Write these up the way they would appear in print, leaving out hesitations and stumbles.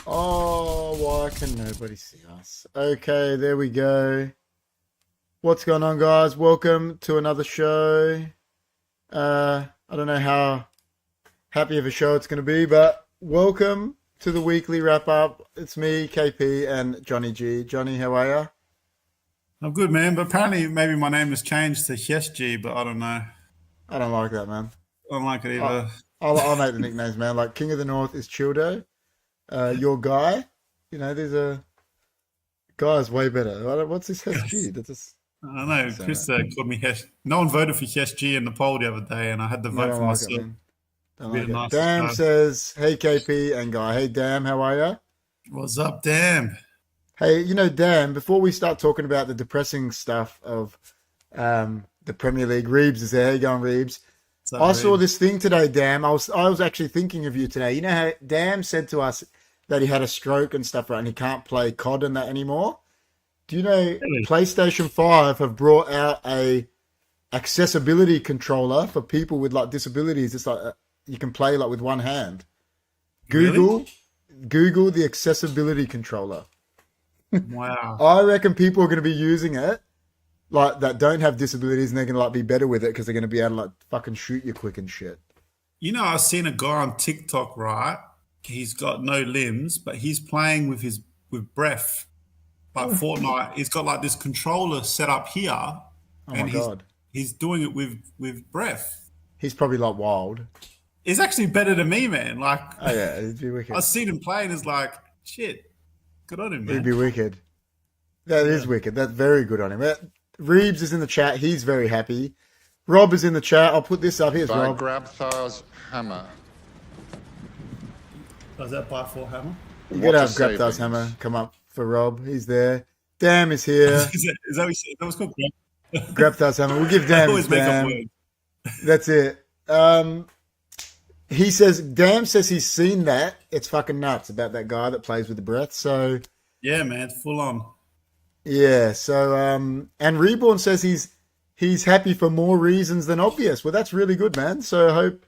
Oh, why can nobody see us? Okay, there we go. What's going on, guys? Welcome to another show. I don't know how happy of a show it's going to be, but welcome to the weekly wrap up. It's me, KP, and Johnny G. Johnny, how are you? I'm good, man. But apparently, maybe my name has changed to HFD, but I don't know. I I don't like that, man. don't like it I, either. I'll make the nicknames, man. Like King of the North is Childo. Your guy, these are guys way better. What's this SG? That's just I don't know. saying Chris that. called me Hesh. No one voted for HFD in the poll the other day, and I had to I vote don't for like it, myself man. to Don't be the like it. nicest Dam guy. says, "Hey KP and Guy. Hey Dam, how are you? What's up, damn? Hey, Dam. Before we start talking about the depressing stuff of the Premier League, Reeves is there. How you going, Reeves? What's up, I saw Reeves? this thing today, Dam. I was actually thinking of you today. You know how Dam said to us that he had a stroke and stuff, right? And he can't play COD and that anymore. Do you know Really? PlayStation 5 have brought out a accessibility controller for people with like disabilities? It's like you can play like with one hand. Really? Google Google the accessibility controller. Wow. I reckon people are going to be using it like that don't have disabilities and they're going to like be better with it because they're going to be able to like fucking shoot you quick and shit. I've seen a guy on TikTok, right? He's got no limbs, but he's playing with breath, like Fortnite. He's got like this controller set up here, Oh my and he's god. he's doing it with breath. He's probably like wild. It's actually better than me, man. Like Oh yeah, it'd be I wicked. seen him play and it's like, shit, good on him, It'd man. be wicked. That Yeah. is wicked. That's very good on him. Reeves is in the chat. He's very happy. Rob is in the chat. I'll put this up. Here's By Rob. Grabthar's hammer. Was that by four hammer? You got to What a have Graptar's hammer savings. come up for Rob. He's there. Dam is here. Is that what's called? Graptar's hammer. We'll give I Dam his always make up Dam. words. That's it. He says, Dam says he's seen that. It's fucking nuts about that guy that plays with the breath. So, Yeah, man, full on. yeah. So, and Reborn says he's happy for more reasons than obvious. Well, that's really good, man. So I hope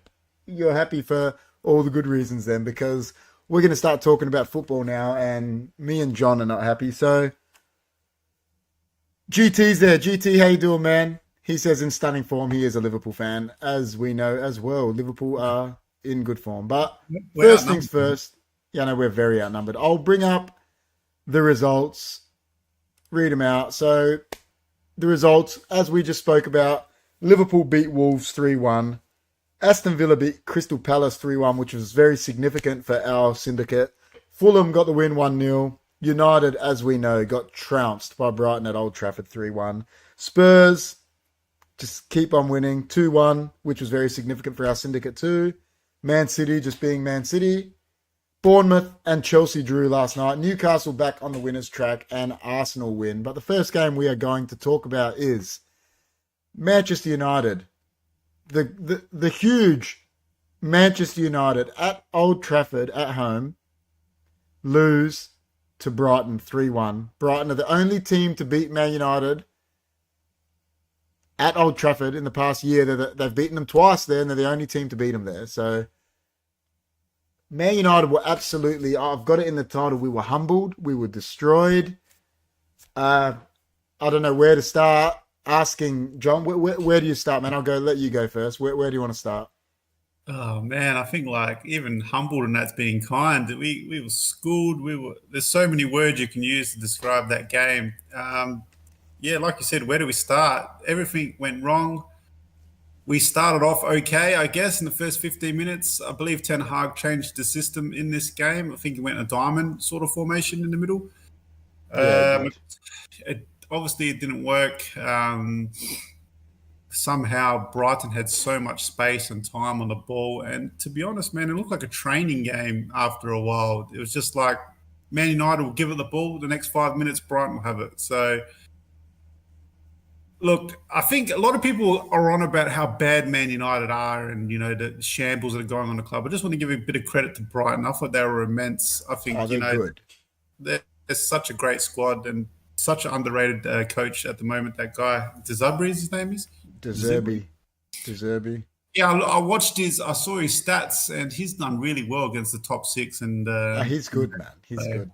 you're happy for all the good reasons then, because we're going to start talking about football now, and me and John are not happy. So GT's there. GT, how you doing, man? He says in stunning form. He is a Liverpool fan, as we know as well. Liverpool are in good form. But We're first things outnumbered. first, yeah, no, we're very outnumbered. I'll bring up the results, read them out. So the results, as we just spoke about, Liverpool beat Wolves 3-1. Aston Villa beat Crystal Palace 3-1, which was very significant for our syndicate. Fulham got the win 1-0. United, as we know, got trounced by Brighton at Old Trafford 3-1. Spurs just keep on winning 2-1, which was very significant for our syndicate too. Man City just being Man City. Bournemouth and Chelsea drew last night. Newcastle back on the winners track and Arsenal win. But the first game we are going to talk about is Manchester United. The huge Manchester United at Old Trafford at home lose to Brighton 3-1. Brighton are the only team to beat Man United at Old Trafford in the past year. They've beaten them twice there, and they're the only team to beat them there. So Man United were absolutely, I've got it in the title, we were humbled, we were destroyed. Uh, I don't know where to start. Asking John, where do you start, man? Let you go first. Where do you want to start? Oh man, I think like even humbled and that's being kind. We were schooled. There's so many words you can use to describe that game. Yeah, like you said, where do we start? Everything went wrong. We started off okay, I guess, in the first 15 minutes. I believe Ten Hag changed the system in this game. I think he went a diamond sort of formation in the middle. Yeah, it Um, did. obviously, it didn't work. Somehow, Brighton had so much space and time on the ball. And to be honest, man, it looked like a training game after a while. It was just like Man United will give it the ball. The next 5 minutes, Brighton will have it. So, look, I think a lot of people are on about how bad Man United are and, the shambles that are going on in the club. I just want to give a bit of credit to Brighton. I thought they were immense. I Oh, think, they're good. they're such a great squad and such an underrated coach at the moment. That guy, Dezabri, his name is? Dezabri? Deserby. Deserby. Yeah, I saw his stats, and he's done really well against the top six. And He's good, man. He's so- good.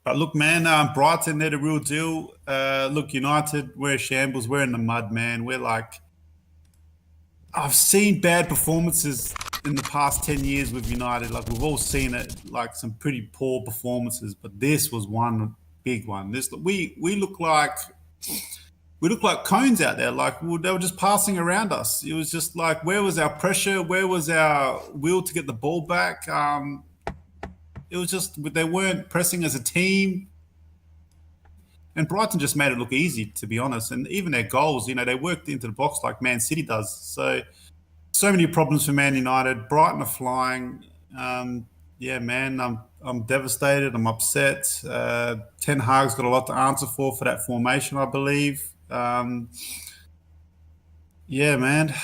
But look, man, Brighton, they're the real deal. Look, United, we're shambles. We're in the mud, man. We're like, I've seen bad performances in the past 10 years with United. Like, we've all seen it, like some pretty poor performances, but this was one big one. We look like cones out there. Like, they were just passing around us. It was just like, where was our pressure? Where was our will to get the ball back? It was just they weren't pressing as a team. And Brighton just made it look easy, to be honest. And even their goals, they worked into the box like Man City does. So many problems for Man United. Brighton are flying. Yeah, man, I'm devastated. I'm upset. Ten Hag's got a lot to answer for that formation, I believe. Yeah, man.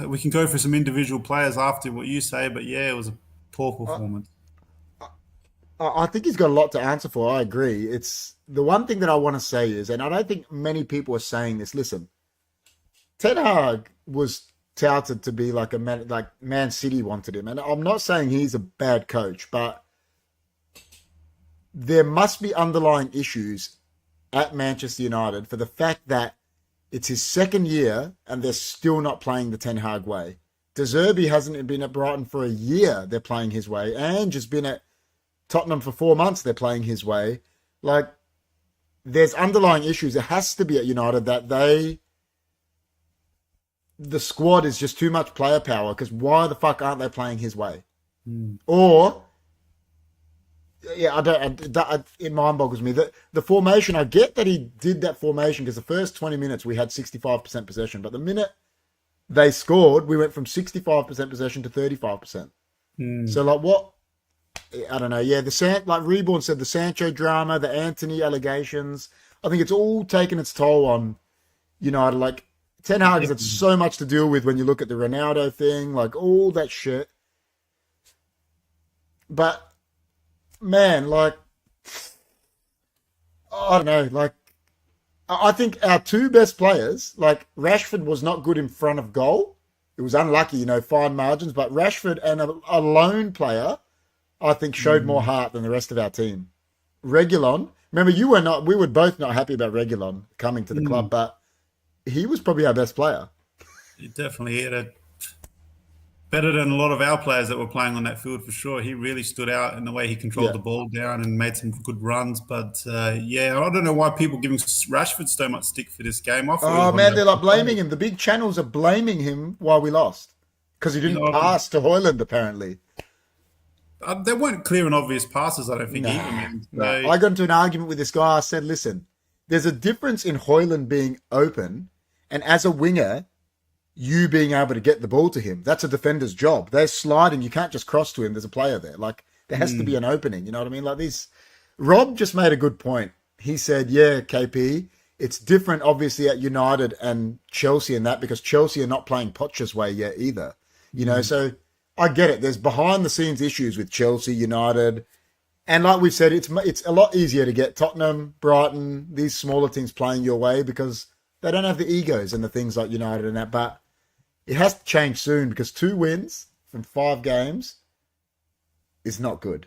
We can go for some individual players after what you say, but yeah, it was a poor performance. I think he's got a lot to answer for. I agree. It's the one thing that I want to say is, and I don't think many people are saying this. Listen, Ten Hag was touted to be like like Man City wanted him, and I'm not saying he's a bad coach, but there must be underlying issues at Manchester United for the fact that it's his second year and they're still not playing the Ten Hag way. De Zerbi hasn't been at Brighton for a year. They're playing his way, and just been at Tottenham for 4 months. They're playing his way. Like, there's underlying issues. It has to be at United that the squad is just too much player power, because why the fuck aren't they playing his way? Or, yeah, it mind boggles me. The formation, I get that he did that formation because the first 20 minutes we had 65% possession, but the minute they scored, we went from 65% possession to 35%. So, like, what? I don't know. Yeah, like Reborn said, the Sancho drama, the Anthony allegations, I think it's all taken its toll on United. Like, Ten Hag has had so much to deal with when you look at the Ronaldo thing, like all that shit. But, man, like, I don't know. Like, I think our two best players, like Rashford was not good in front of goal. It was unlucky, fine margins, but Rashford and a lone player, I think, showed more heart than the rest of our team. Reguilon, remember, we were both not happy about Reguilon coming to the club, but he was probably our best player. He definitely hit it better than a lot of our players that were playing on that field, for sure. He really stood out in the way he controlled the ball down and made some good runs. But yeah, I don't know why people are giving Rashford so much stick for this game. Oh, man, they're like blaming him. The big channels are blaming him while we lost because he didn't pass to Højlund, apparently. There weren't clear and obvious passes, I don't think, either, man. So, I got into an argument with this guy. I said, listen, there's a difference in Højlund being open and, as a winger, you being able to get the ball to him. That's a defender's job. They're sliding. You can't just cross to him. There's a player there. Like, there has to be an opening. You know what I mean? Like, Rob just made a good point. He said, yeah, KP, it's different, obviously, at United and Chelsea and that, because Chelsea are not playing Poch's way yet either. So I get it. There's behind-the-scenes issues with Chelsea, United. And like we've said, it's a lot easier to get Tottenham, Brighton, these smaller teams playing your way because they don't have the egos and the things like United and that. But it has to change soon, because 2 wins from 5 games is not good.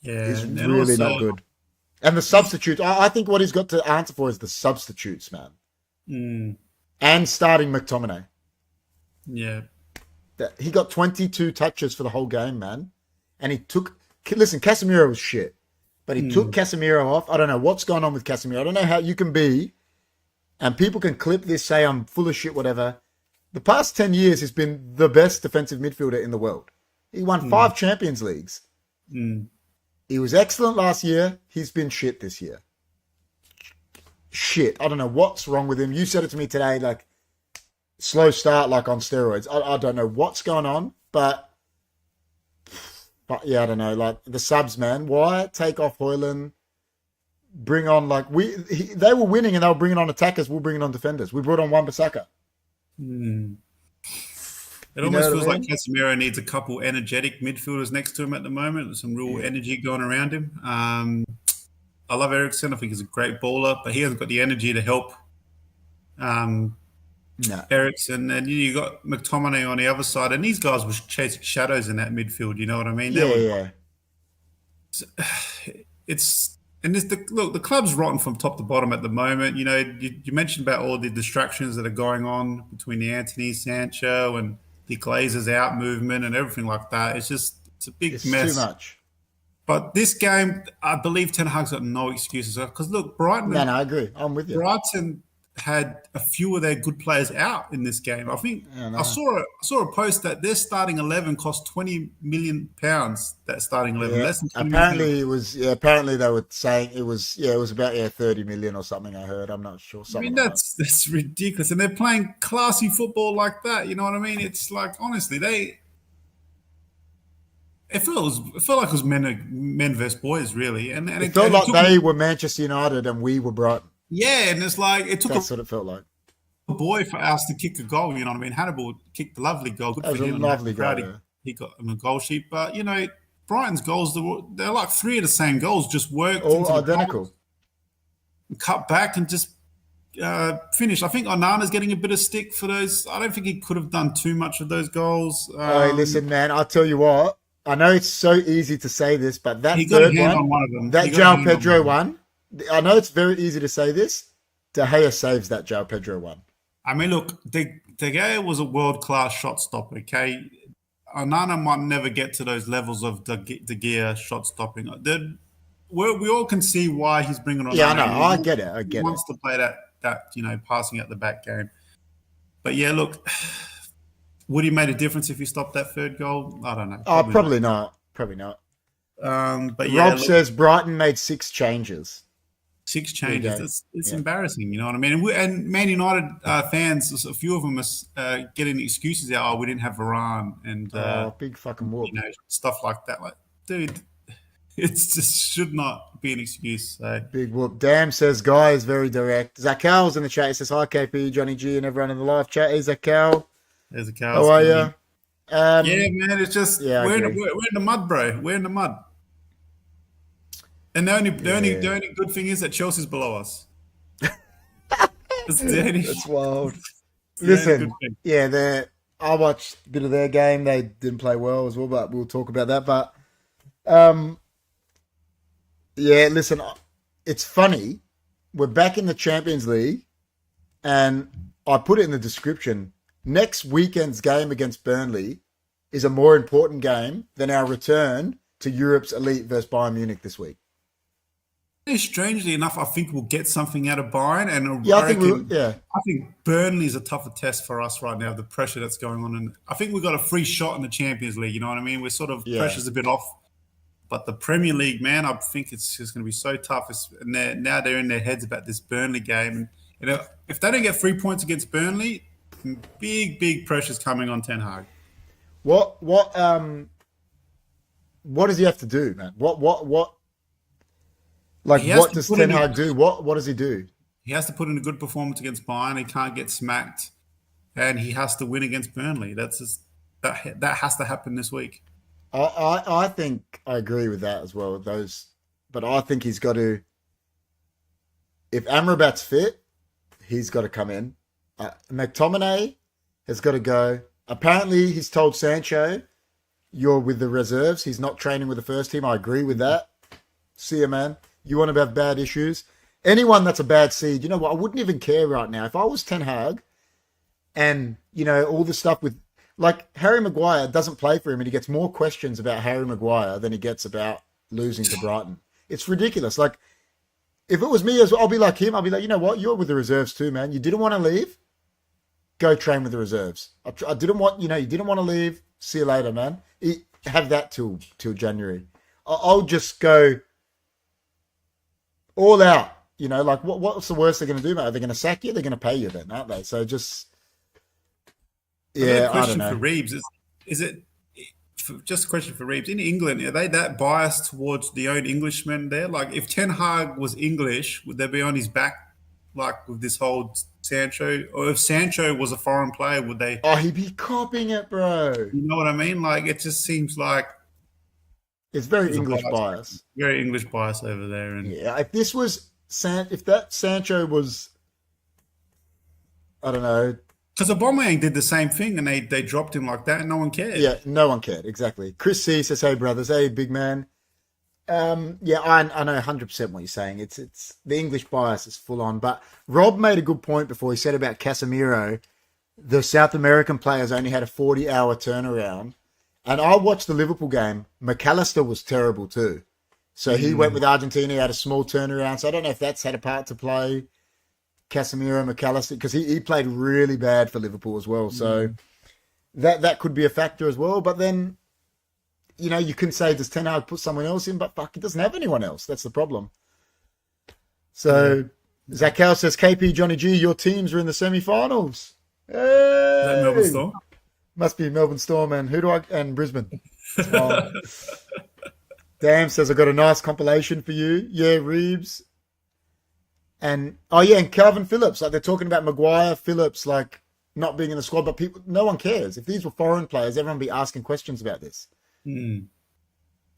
Yeah. It's really not good. And the substitutes, I think what he's got to answer for is the substitutes, man. And starting McTominay. Yeah. He got 22 touches for the whole game, man. And listen, Casemiro was shit. But he took Casemiro off. I don't know what's going on with Casemiro. I don't know how you can be, and people can clip this, say I'm full of shit, whatever. The past 10 years, he's been the best defensive midfielder in the world. He won 5 Champions Leagues. He was excellent last year. He's been shit this year. Shit. I don't know what's wrong with him. You said it to me today, like, slow start, like on steroids. I don't know what's going on, but yeah, I don't know. Like, the subs, man. Why take off Højlund? Bring on, like, they were winning and they were bringing on attackers. We're bringing on defenders. We brought on Wan-Bissaka. It almost feels like Casemiro needs a couple energetic midfielders next to him at the moment. Some real energy going around him. I love Eriksen. I think he's a great baller, but he hasn't got the energy to help No. Ericsson, and you got McTominay on the other side, and these guys were chasing shadows in that midfield. You know what I mean? They Yeah, were. yeah. It's and this look. The club's rotten from top to bottom at the moment. You know, you mentioned about all the distractions that are going on between the Anthony Sancho and the Glazers out movement and everything like that. It's a big It's too mess. much. But this game, I believe Ten Hag's got no excuses because look, No, I agree. I'm with you. Brighton had a few of their good players out in this game. I think Yeah, no. I saw a post that their starting 11 cost £20 million. That starting 11, Yeah. less than 20 Apparently million. it was. Yeah. Apparently they were saying it was. Yeah, it was about 30 million or something. I heard. I'm not sure. I mean, Something like that. that's ridiculous, and they're playing classy football like that. You know what I mean? It's like honestly, it felt like it was men versus boys, really, and It felt like they were Manchester United and we were Brighton. yeah, and it's like it took That's what it felt like. a boy for us to kick a goal. You know what I mean? Hannibal kicked the lovely goal. Good That for was a him. And lovely proud goal. Yeah. he got on the goal sheet. But you know, Brighton's goals they're like three of the same goals, just worked All into the identical. goals, cut back and just finished. I think Onana's getting a bit of stick for those. I don't think he could have done too much of those goals. Hey, listen, man. I'll tell you what. I know it's so easy to say this, but that He got a third hand one, on one of them. that He got a João hand on Pedro one. one, I know it's very easy to say this. De Gea saves that João Pedro one. I mean, look, De Gea was a world-class shot stopper, okay? Onana might never get to those levels of De Gea shot stopping. We all can see why he's bringing Onana. Yeah, I know. in. I get it. I He get it. wants to play that passing at the back game. But yeah, look, would he made a difference if he stopped that third goal? I don't know. Oh, probably not. Probably not. But yeah, Rob look, says Brighton made 6 changes. 6 There you go. changes. It's Yeah. embarrassing, you know what I mean? And Man United fans, a few of them are getting excuses out. Oh, we didn't have Varane and Big fucking whoop. stuff like that. Like, dude, it just should not be an excuse. So Big whoop. Damn says Guy is very direct. Zakal's in the chat. He says, hi, KP, Johnny G, and everyone in the live chat. Hey, Zakal. there's a cow. How are you? Yeah, man. It's just Yeah, I we're in agree. the mud, bro. We're in the mud. And the only good thing is that Chelsea's below us. That's the only, It's wild. the only good Listen, thing. yeah, I watched a bit of their game. They didn't play well as well, but we'll talk about that. But yeah, listen, it's funny. We're back in the Champions League, and I put it in the description. Next weekend's game against Burnley is a more important game than our return to Europe's elite versus Bayern Munich this week. Strangely enough, I think we'll get something out of Bayern, and Yeah, I think Burnley's a tougher test for us right now. The pressure that's going on, and I think we've got a free shot in the Champions League. You know what I mean? We're sort of pressure's a bit off, but the Premier League, man, I think it's just going to be so tough. And now they're in their heads about this Burnley game, and if they don't get 3 points against Burnley, big pressure's coming on Ten Hag. What does he have to do, man? What does Ten Hag do? What does he do? He has to put in a good performance against Bayern. He can't get smacked, and he has to win against Burnley. That has to happen this week. I think I agree with that as well. But I think he's got to. If Amrabat's fit, he's got to come in. McTominay has got to go. Apparently, he's told Sancho, "You're with the reserves. He's not training with the first team." I agree with that. See you, man. You want to have bad issues? Anyone that's a bad seed, you know what? I wouldn't even care right now. If I was Ten Hag and, all the stuff with, like, Harry Maguire doesn't play for him and he gets more questions about Harry Maguire than he gets about losing to Brighton. It's ridiculous. Like, if it was me, I'll be like him. I'll be like, you know what? You're with the reserves too, man. You didn't want to leave? Go train with the reserves. I didn't want, you didn't want to leave. See you later, man. Have that till January. I'll just go all out, like what's the worst they're going to do, mate? Are they going to sack you? They're going to pay you then, aren't they? So just, yeah, I don't know. For Reeves is it just a question for Reeves? In England, are they that biased towards the own Englishmen there? Like, if Ten Hag was English, would they be on his back, like with this whole Sancho? Or if Sancho was a foreign player, would they? Oh, he'd be copying it, bro. You know what I mean? Like, it just seems like it's very English bias. Very English bias over there. And yeah, if that Sancho was, I don't know, Because Aubameyang did the same thing, and they dropped him like that, and no one cared. Yeah, no one cared. Exactly. Chris C says, "Hey brothers, hey big man." Yeah, I know 100% what you're saying. It's the English bias is full on. But Rob made a good point before. He said about Casemiro, the South American players only had a 40-hour turnaround. And I watched the Liverpool game. McAllister was terrible too. So he went with Argentina, he had a small turnaround. So I don't know if that's had a part to play. Casemiro, McAllister, because he played really bad for Liverpool as well. So that could be a factor as well. But then, you can say, does Ten Hag put someone else in? But fuck, he doesn't have anyone else. That's the problem. So Zach Howe says, KP, Johnny G, your teams are in the semi-finals. Is that Melbourne Hey! Storm? Must be Melbourne Storm and Brisbane. Oh. Damn says, I got a nice compilation for you. Yeah, Reeves. And Calvin Phillips. Like, they're talking about Maguire, Phillips, like, not being in the squad, but no one cares. If these were foreign players, everyone would be asking questions about this.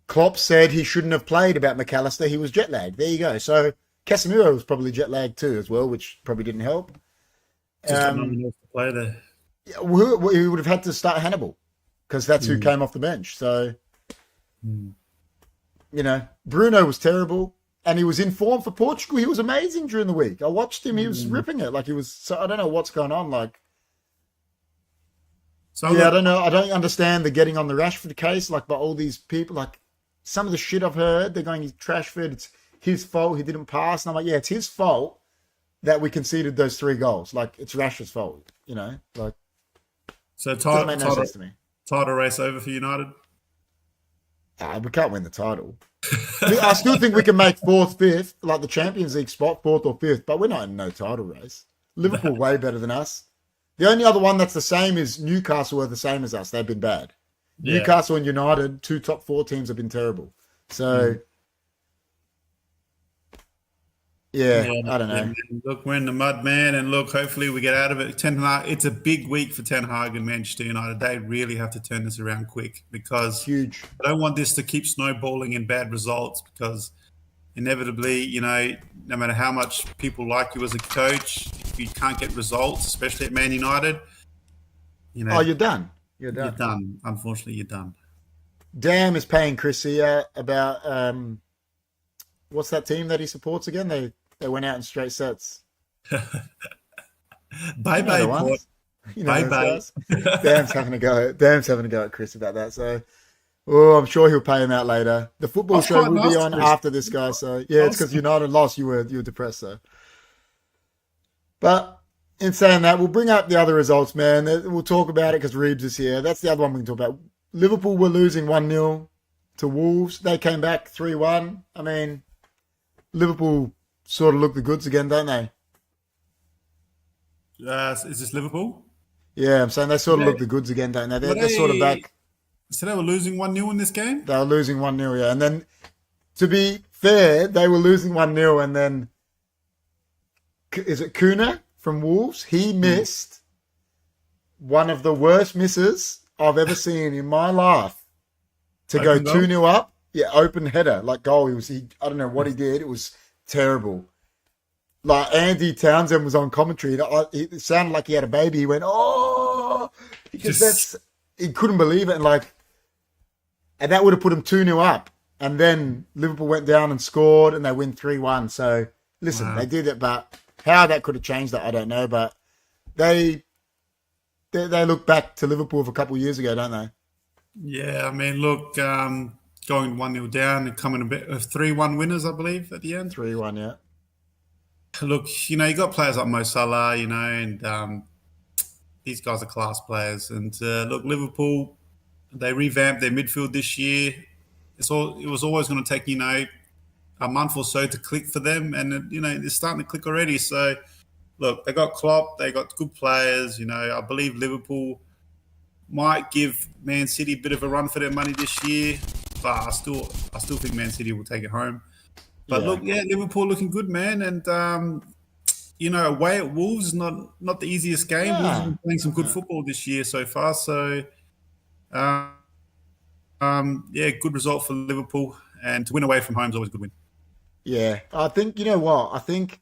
Klopp said he shouldn't have played about McAllister. He was jet lagged. There you go. So Casemiro was probably jet lagged too as well, which probably didn't help. Just got no one else to play there. Yeah, we would have had to start Hannibal because that's who came off the bench. So, Bruno was terrible and he was in form for Portugal. He was amazing during the week. I watched him. He was ripping it. Like, he was, so I don't know what's going on. Like, I don't know. I don't understand the getting on the Rashford case. Like, by all these people, like, some of the shit I've heard, they're going, he's Trashford. It's his fault. He didn't pass. And I'm like, yeah, it's his fault that we conceded those 3 goals. Like, it's Rashford's fault, like. So Doesn't make no sense to me. Title race over for United? We can't win the title. I still think we can make 4th, 5th, like the Champions League spot, 4th or 5th, but we're not in no title race. Liverpool way better than us. The only other one that's the same is Newcastle are the same as us. They've been bad. Yeah. Newcastle and United, 2 top 4 teams, have been terrible. So, I don't know. Look, we're in the mud, man, and look, hopefully we get out of it. Ten Hag, it's a big week for Ten Hag and Manchester United. They really have to turn this around quick because huge. I don't want this to keep snowballing in bad results because inevitably, no matter how much people like you as a coach, if you can't get results, especially at Man United, you're done. You're done. You're done. Unfortunately, you're done. Dam is paying Chris here about what's that team that he supports again? They went out in straight sets. Bye bye. Bye. Dam's having a go at Chris about that. So, I'm sure he'll pay him out later. The football show will be on after this, guy. So yeah, it's because United lost. You were depressed, so. But in saying that, we'll bring up the other results, man. We'll talk about it because Reeves is here. That's the other one we can talk about. Liverpool were losing 1-0 to Wolves. They came back 3-1. I mean, Liverpool sort of look the goods again, don't they? Is this Liverpool? Yeah, I'm saying they sort of look the goods again, don't they? They're sort of back. So they were losing 1-0 in this game? They were losing 1-0, yeah. And then, to be fair, they were losing 1-0 and then, is it Kuna from Wolves? He missed one of the worst misses I've ever seen in my life to go 2-0 up. Yeah, open header, like goal. I don't know what he did. It was terrible. Like, Andy Townsend was on commentary. It sounded like he had a baby. He went, oh, because he couldn't believe it. And that would have put him 2-0 up. And then Liverpool went down and scored and they win 3-1. So, listen, They did it, but how that could have changed that, I don't know. But they look back to Liverpool of a couple of years ago, don't they? Yeah, I mean, look, going 1-0 down and coming a bit of 3-1 winners, I believe, at the end. 3-1, yeah. Look, you got players like Mo Salah, and these guys are class players. And look, Liverpool, they revamped their midfield this year. It was always going to take, a month or so to click for them. And, it's starting to click already. So, look, they got Klopp, they got good players. I believe Liverpool might give Man City a bit of a run for their money this year. But I still think Man City will take it home. But look, Liverpool looking good, man. And, away at Wolves is not the easiest game. Wolves have been playing some good football this year so far. So, good result for Liverpool. And to win away from home is always a good win. Yeah. I think, you know what? I think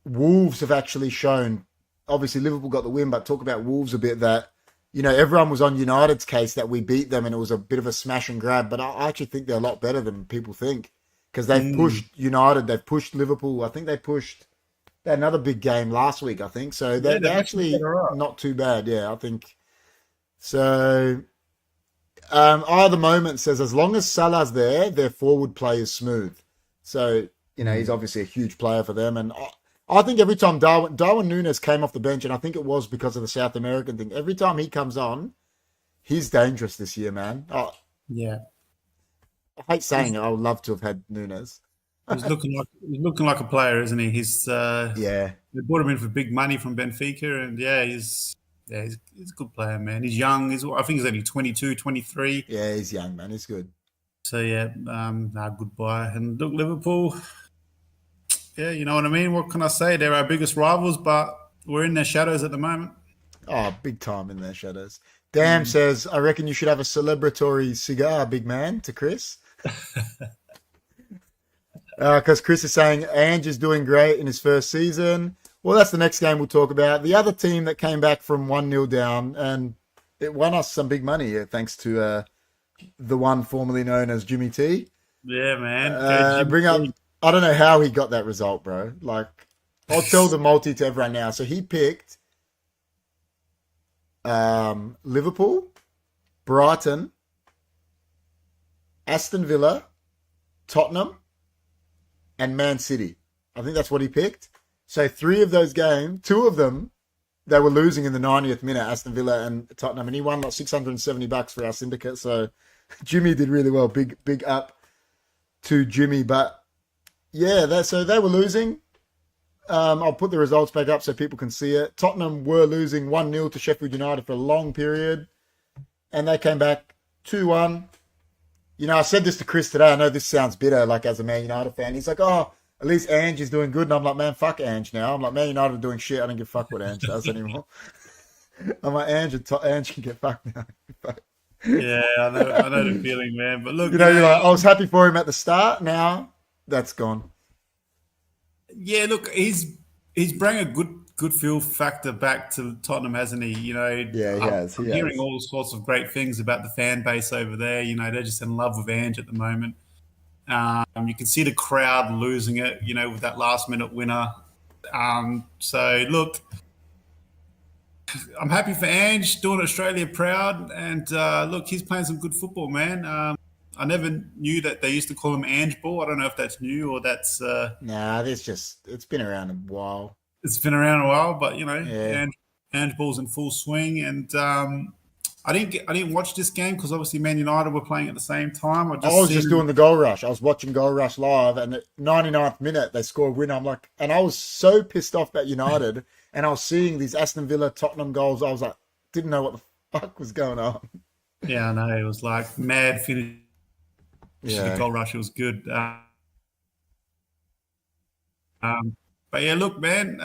Wolves have actually shown obviously Liverpool got the win, but talk about Wolves a bit that, everyone was on United's case that we beat them and it was a bit of a smash and grab, but I actually think they're a lot better than people think because they've pushed United, they've pushed Liverpool. I think they had another big game last week, I think. So they're actually not too bad. Yeah, I think. So, Eye of the Moment says, as long as Salah's there, their forward play is smooth. So, he's obviously a huge player for them. And I think every time Darwin Núñez came off the bench, and I think it was because of the South American thing, every time he comes on, he's dangerous this year, man. Yeah. I hate saying it. I would love to have had Núñez. He's looking like a player, isn't he? Yeah. They brought him in for big money from Benfica, and he's a good player, man. He's young. I think he's only 22, 23. Yeah, he's young, man. He's good. So good buy. And look, Liverpool. Yeah, you know what I mean. What can I say? They're our biggest rivals, but we're in their shadows at the moment. Oh, big time in their shadows. Damn says, I reckon you should have a celebratory cigar, big man, to Chris. Because Chris is saying Ange is doing great in his first season. Well, that's the next game we'll talk about. The other team that came back from 1-0 down, and it won us some big money thanks to the one formerly known as Jimmy T. Yeah, man. I don't know how he got that result, bro. Like, I'll tell the multi to everyone now. So he picked Liverpool, Brighton, Aston Villa, Tottenham, and Man City. I think that's what he picked. So 3 of those games, 2 of them, they were losing in the 90th minute, Aston Villa and Tottenham, and he won like $670 for our syndicate. So Jimmy did really well. Big up to Jimmy. But yeah, so they were losing. I'll put the results back up so people can see it. Tottenham were losing 1-0 to Sheffield United for a long period, and they came back 2-1. I said this to Chris today. I know this sounds bitter, like as a Man United fan. He's like, oh, at least Ange is doing good. And I'm like, man, fuck Ange now. I'm like, Man United are doing shit. I don't give a fuck what Ange does anymore. I'm like, Ange can get fucked now. Yeah, I know the feeling, man. But look, you're like, I was happy for him at the start. Now that's gone. Yeah, look, he's bring a good feel factor back to Tottenham, hasn't he? Yeah, he has. I'm hearing all sorts of great things about the fan base over there. They're just in love with Ange at the moment. You can see the crowd losing it, with that last-minute winner. So, look, I'm happy for Ange doing Australia proud. And, look, he's playing some good football, man. I never knew that they used to call him Ange Ball. I don't know if that's new or that's... Nah, it's been around a while. It's been around a while, but, Ange Ball's in full swing. And I didn't watch this game because obviously Man United were playing at the same time. I was just doing the goal rush. I was watching Goal Rush live, and at 99th minute, they score a win. I'm like... And I was so pissed off at United, and I was seeing these Aston Villa, Tottenham goals. I was like, didn't know what the fuck was going on. Yeah, I know. It was like mad finish. Yeah. The goal rush was good. But yeah, look, man,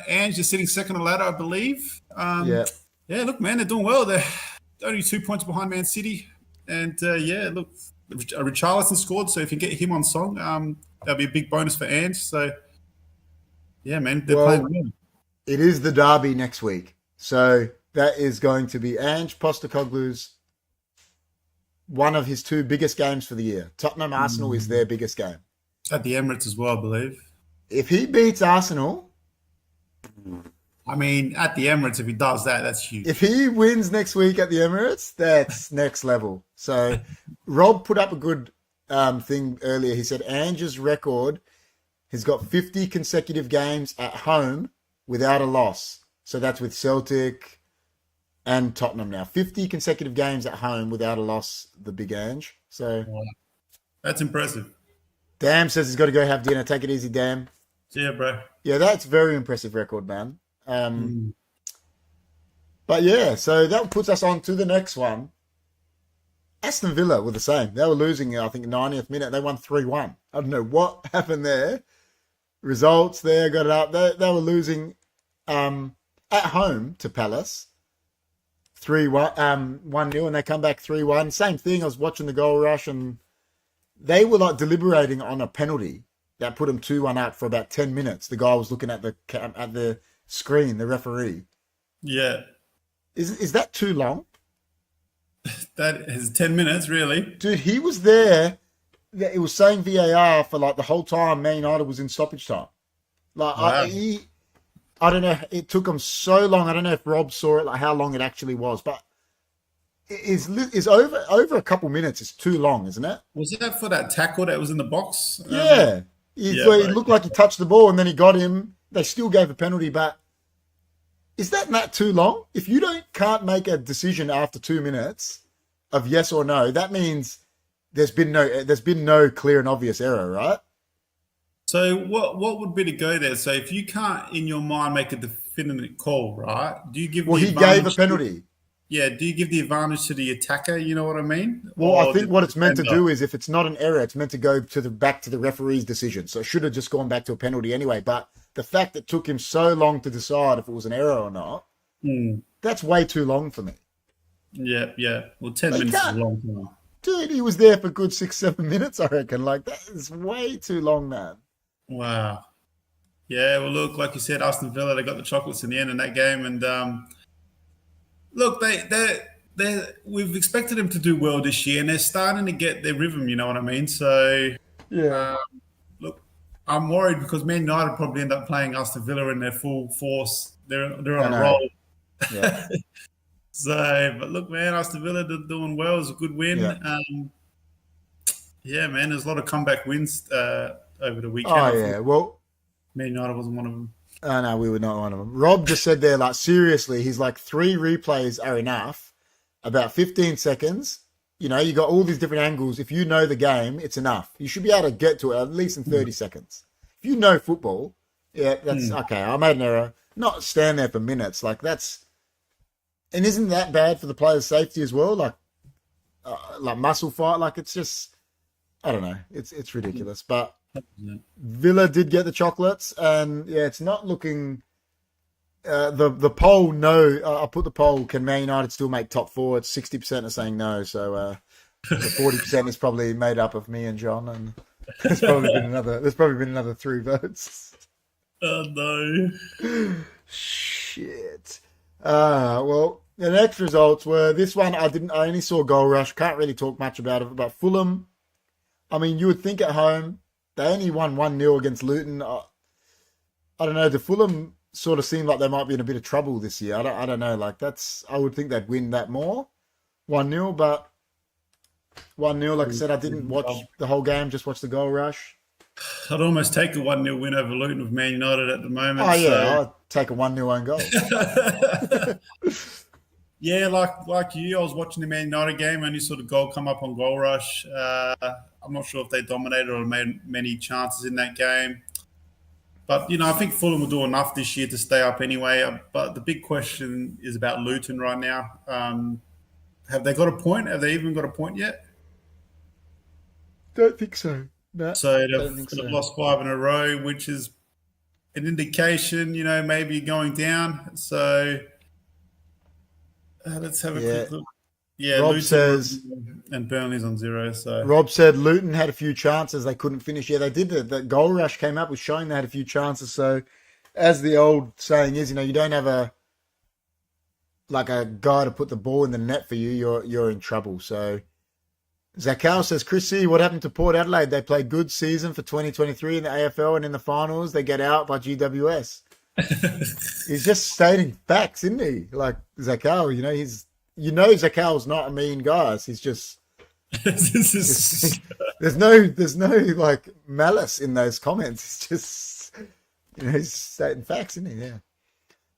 Ange is sitting second on the ladder, I believe. Yeah, look, man, they're doing well. They're only 2 points behind Man City. And look, Richarlison scored, so if you get him on song, that'll be a big bonus for Ange. So, yeah, man, they're playing well. It is the derby next week. So that is going to be Ange Postecoglou's one of his 2 biggest games for the year. Tottenham Arsenal is their biggest game. At the Emirates as well, I believe. If he beats Arsenal... I mean, at the Emirates, if he does that, that's huge. If he wins next week at the Emirates, that's next level. So Rob put up a good thing earlier. He said Ange's record, he's got 50 consecutive games at home without a loss. So that's with Celtic and Tottenham now. 50 consecutive games at home without a loss, the big Ange. So that's impressive. Dam says he's got to go have dinner. Take it easy, Dam. See ya, bro. Yeah, that's a very impressive record, man. But yeah, so that puts us on to the next one. Aston Villa were the same. They were losing, I think, 90th minute. They won 3-1. I don't know what happened there. Results there, got it up. They were losing at home to Palace. 1-0, and they come back 3-1. Same thing. I was watching the goal rush, and they were like deliberating on a penalty that put them 2-1 up for about 10 minutes. The guy was looking at the screen, the referee. Yeah. Is that too long? That is 10 minutes, really. Dude, he was there. It was saying VAR for like the whole time Man United was in stoppage time. Like, Wow. I don't know. It took him so long. I don't know if Rob saw it, like how long it actually was, but is over a couple minutes. It's too long, isn't it? Was that for that tackle that was in the box? Yeah. Yeah, It right. looked like he touched the ball and then he got him. They still gave a penalty, but is that too long? If you can't make a decision after 2 minutes of yes or no, that means there's been no clear and obvious error, right? So what would be to go there? So if you can't in your mind make a definitive call, right? Do you give Well, the he gave a advantage penalty. do you give the advantage to the attacker, you know what I mean? Well, I Or think the what it's meant to defender? do is if it's not an error, it's meant to go back to the referee's decision. So it should have just gone back to a penalty anyway. But the fact it took him so long to decide if it was an error or not, that's way too long for me. Yeah, yeah. Well, 10 Like minutes is a that. long time. Dude, he was there for good 6-7 minutes, I reckon. Like, that is way too long, man. Wow. Yeah, well, look, like you said, Aston Villa, they got the chocolates in the end in that game. And look, we've expected them to do well this year, and they're starting to get their rhythm, you know what I mean? So, Yeah. look, I'm worried because Man United probably end up playing Aston Villa in their full force. They're I on a know. roll. Yeah. So, but look, man, Aston Villa doing well. It's a good win. Yeah. Yeah, man, there's a lot of comeback wins over the weekend. Oh, I yeah. thought Well, Man United wasn't one of them. oh, no, we were not one of them. Rob just said there, like, seriously, he's like, 3 replays are enough. About 15 seconds. You know, you got all these different angles. If you know the game, it's enough. You should be able to get to it at least in 30 seconds. If you know football, yeah, that's okay. I made an error. Not stand there for minutes. Like, that's... And isn't that bad for the player's safety as well? Like muscle fight. Like, it's just... I don't know. It's ridiculous. But Villa did get the chocolates. And, yeah, it's not looking... the poll, no. I put the poll, can Man United still make top 4? It's 60% are saying no. So the 40% is probably made up of me and John. And there's probably been another 3 votes. Oh, no. Shit. Well, the next results were this one. I only saw goal rush. Can't really talk much about it. But Fulham, I mean, you would think at home they only won 1-0 against Luton. I don't know. The Fulham sort of seem like they might be in a bit of trouble this year. I don't know. Like I would think they'd win that more. 1-0, but 1-0. Like I said, I didn't watch the whole game. Just watched the goal rush. I'd almost take a 1-0 win over Luton with Man United at the moment. Oh yeah, I'll take a 1-0 own goal. Yeah, like you, I was watching the Man United game, only saw the goal come up on goal rush. I'm not sure if they dominated or made many chances in that game. But, you know, I think Fulham will do enough this year to stay up anyway. But the big question is about Luton right now. Have they got a point? Have they even got a point yet? Don't think so. No, So don't think they've so. lost 5 in a row, which is an indication, you know, maybe going down. So let's have a quick look. Yeah, Rob Luton says and Burnley's on 0. So Rob said Luton had a few chances they couldn't finish. Yeah, they did. The goal rush came up was showing they had a few chances. So, as the old saying is, you know, you don't have a guy to put the ball in the net for you. You're in trouble. So, Zakal says, Chris C, what happened to Port Adelaide? They played good season for 2023 in the AFL, and in the finals they get out by GWS. He's just stating facts, isn't he? Like Zakal, you know, Zakal's not a mean guy. He's just there's no like malice in those comments. It's just, you know, he's stating facts, isn't he? Yeah.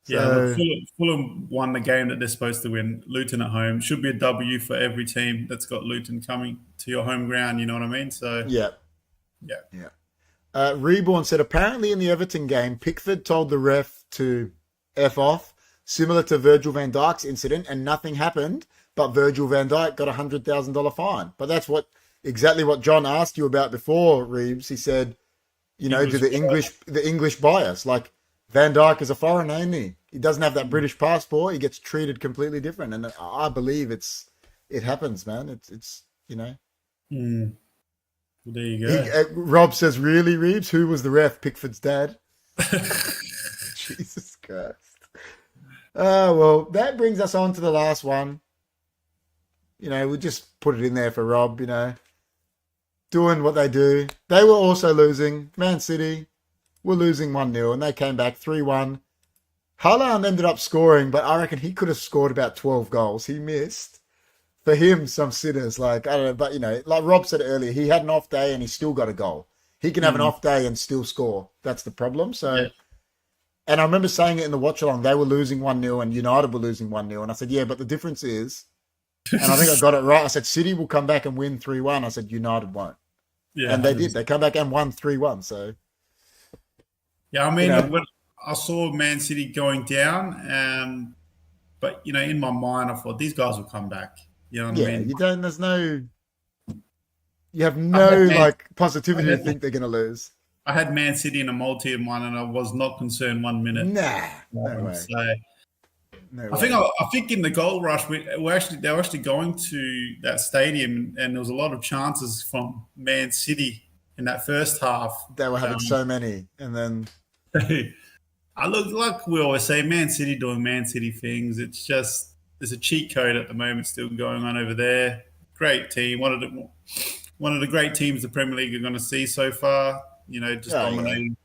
yeah, Fulham won the game that they're supposed to win. Luton at home should be a W for every team that's got Luton coming to your home ground. You know what I mean? So Yeah. yeah. Reborn said apparently in the Everton game, Pickford told the ref to F off, similar to Virgil van Dijk's incident, and nothing happened, but Virgil van Dijk got a $100,000 fine. But that's exactly what John asked you about before, Reeves. He said, you know, do the English bias. Like Van Dijk is a foreigner, isn't he? He doesn't have that British passport. He gets treated completely different. And I believe it happens, man. It's you know. Well, there you go. Rob says, really, Reeves? Who was the ref? Pickford's dad? Jesus Christ. Well, that brings us on to the last one. We'll just put it in there for Rob, doing what they do. They were also losing. Man City were losing 1-0, and they came back 3-1. Haaland ended up scoring, but I reckon he could have scored about 12 goals. He missed. For him, some sitters, I don't know, but, like Rob said earlier, he had an off day and he still got a goal. He can have an off day and still score. That's the problem. So, yeah. And I remember saying it in the watch-along, they were losing 1-0 and United were losing 1-0. And I said, yeah, but the difference is, and I think I got it right, I said, City will come back and win 3-1. I said, United won't. Yeah, and they did. They come back and won 3-1. So, yeah, I mean, when I saw Man City going down, but, in my mind, I thought these guys will come back. You know what I mean? You have no positivity to think they're going to lose. I had Man City in a multi in one, and I was not concerned 1 minute. Nah, no way. So, I think in the goal rush, they were actually going to that stadium, and there was a lot of chances from Man City in that first half. They were having so many, and then I look like we always say, Man City doing Man City things. It's just there's a cheat code at the moment still going on over there. Great team, one of the great teams the Premier League are going to see so far. Just dominating.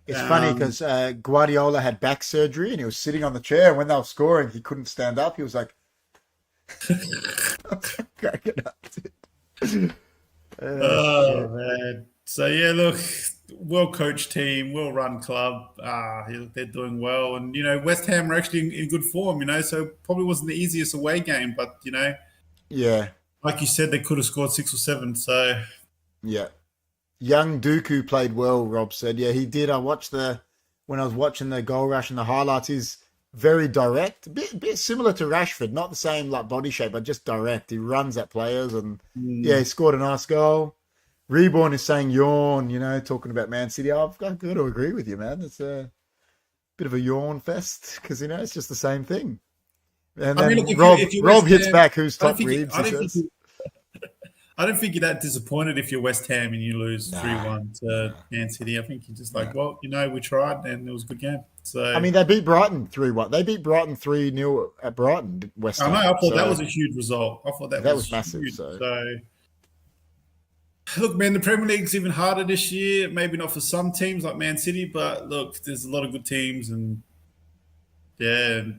Yeah. It's funny because Guardiola had back surgery and he was sitting on the chair. And when they were scoring, he couldn't stand up. He was like, cracking up. Oh, man. So, yeah, look, well-coached team, well-run club. They're doing well. And, West Ham are actually in good form, so probably wasn't the easiest away game. But, yeah, like you said, they could have scored 6 or 7. So, yeah. Young Dooku played well, Rob said. Yeah, he did. When I was watching the goal rush and the highlights, he's very direct. A bit similar to Rashford, not the same body shape, but just direct. He runs at players and he scored a nice goal. Reborn is saying yawn, talking about Man City. I've got to agree with you, man. It's a bit of a yawn fest because, it's just the same thing. And then Rob hits back, who's top Reeves, he says. I don't think you're that disappointed if you're West Ham and you lose 3-1 to Man City. I think you're just like, we tried and it was a good game. So I mean, they beat Brighton 3-1. They beat Brighton 3-0 at Brighton, West Ham. I know. I thought that was a huge result. I thought that was massive. Huge. So, look, man, the Premier League's even harder this year. Maybe not for some teams like Man City, but look, there's a lot of good teams, and it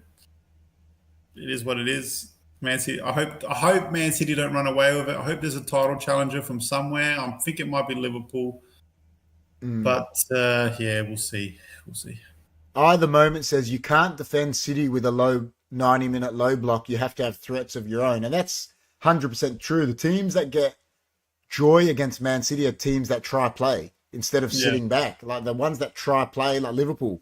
is what it is. Man City. I hope Man City don't run away with it. I hope there's a title challenger from somewhere. I think it might be Liverpool, but we'll see. We'll see. The moment says you can't defend City with a low 90-minute low block. You have to have threats of your own, and that's 100% true. The teams that get joy against Man City are teams that try play instead of sitting back. Like the ones that try play, like Liverpool,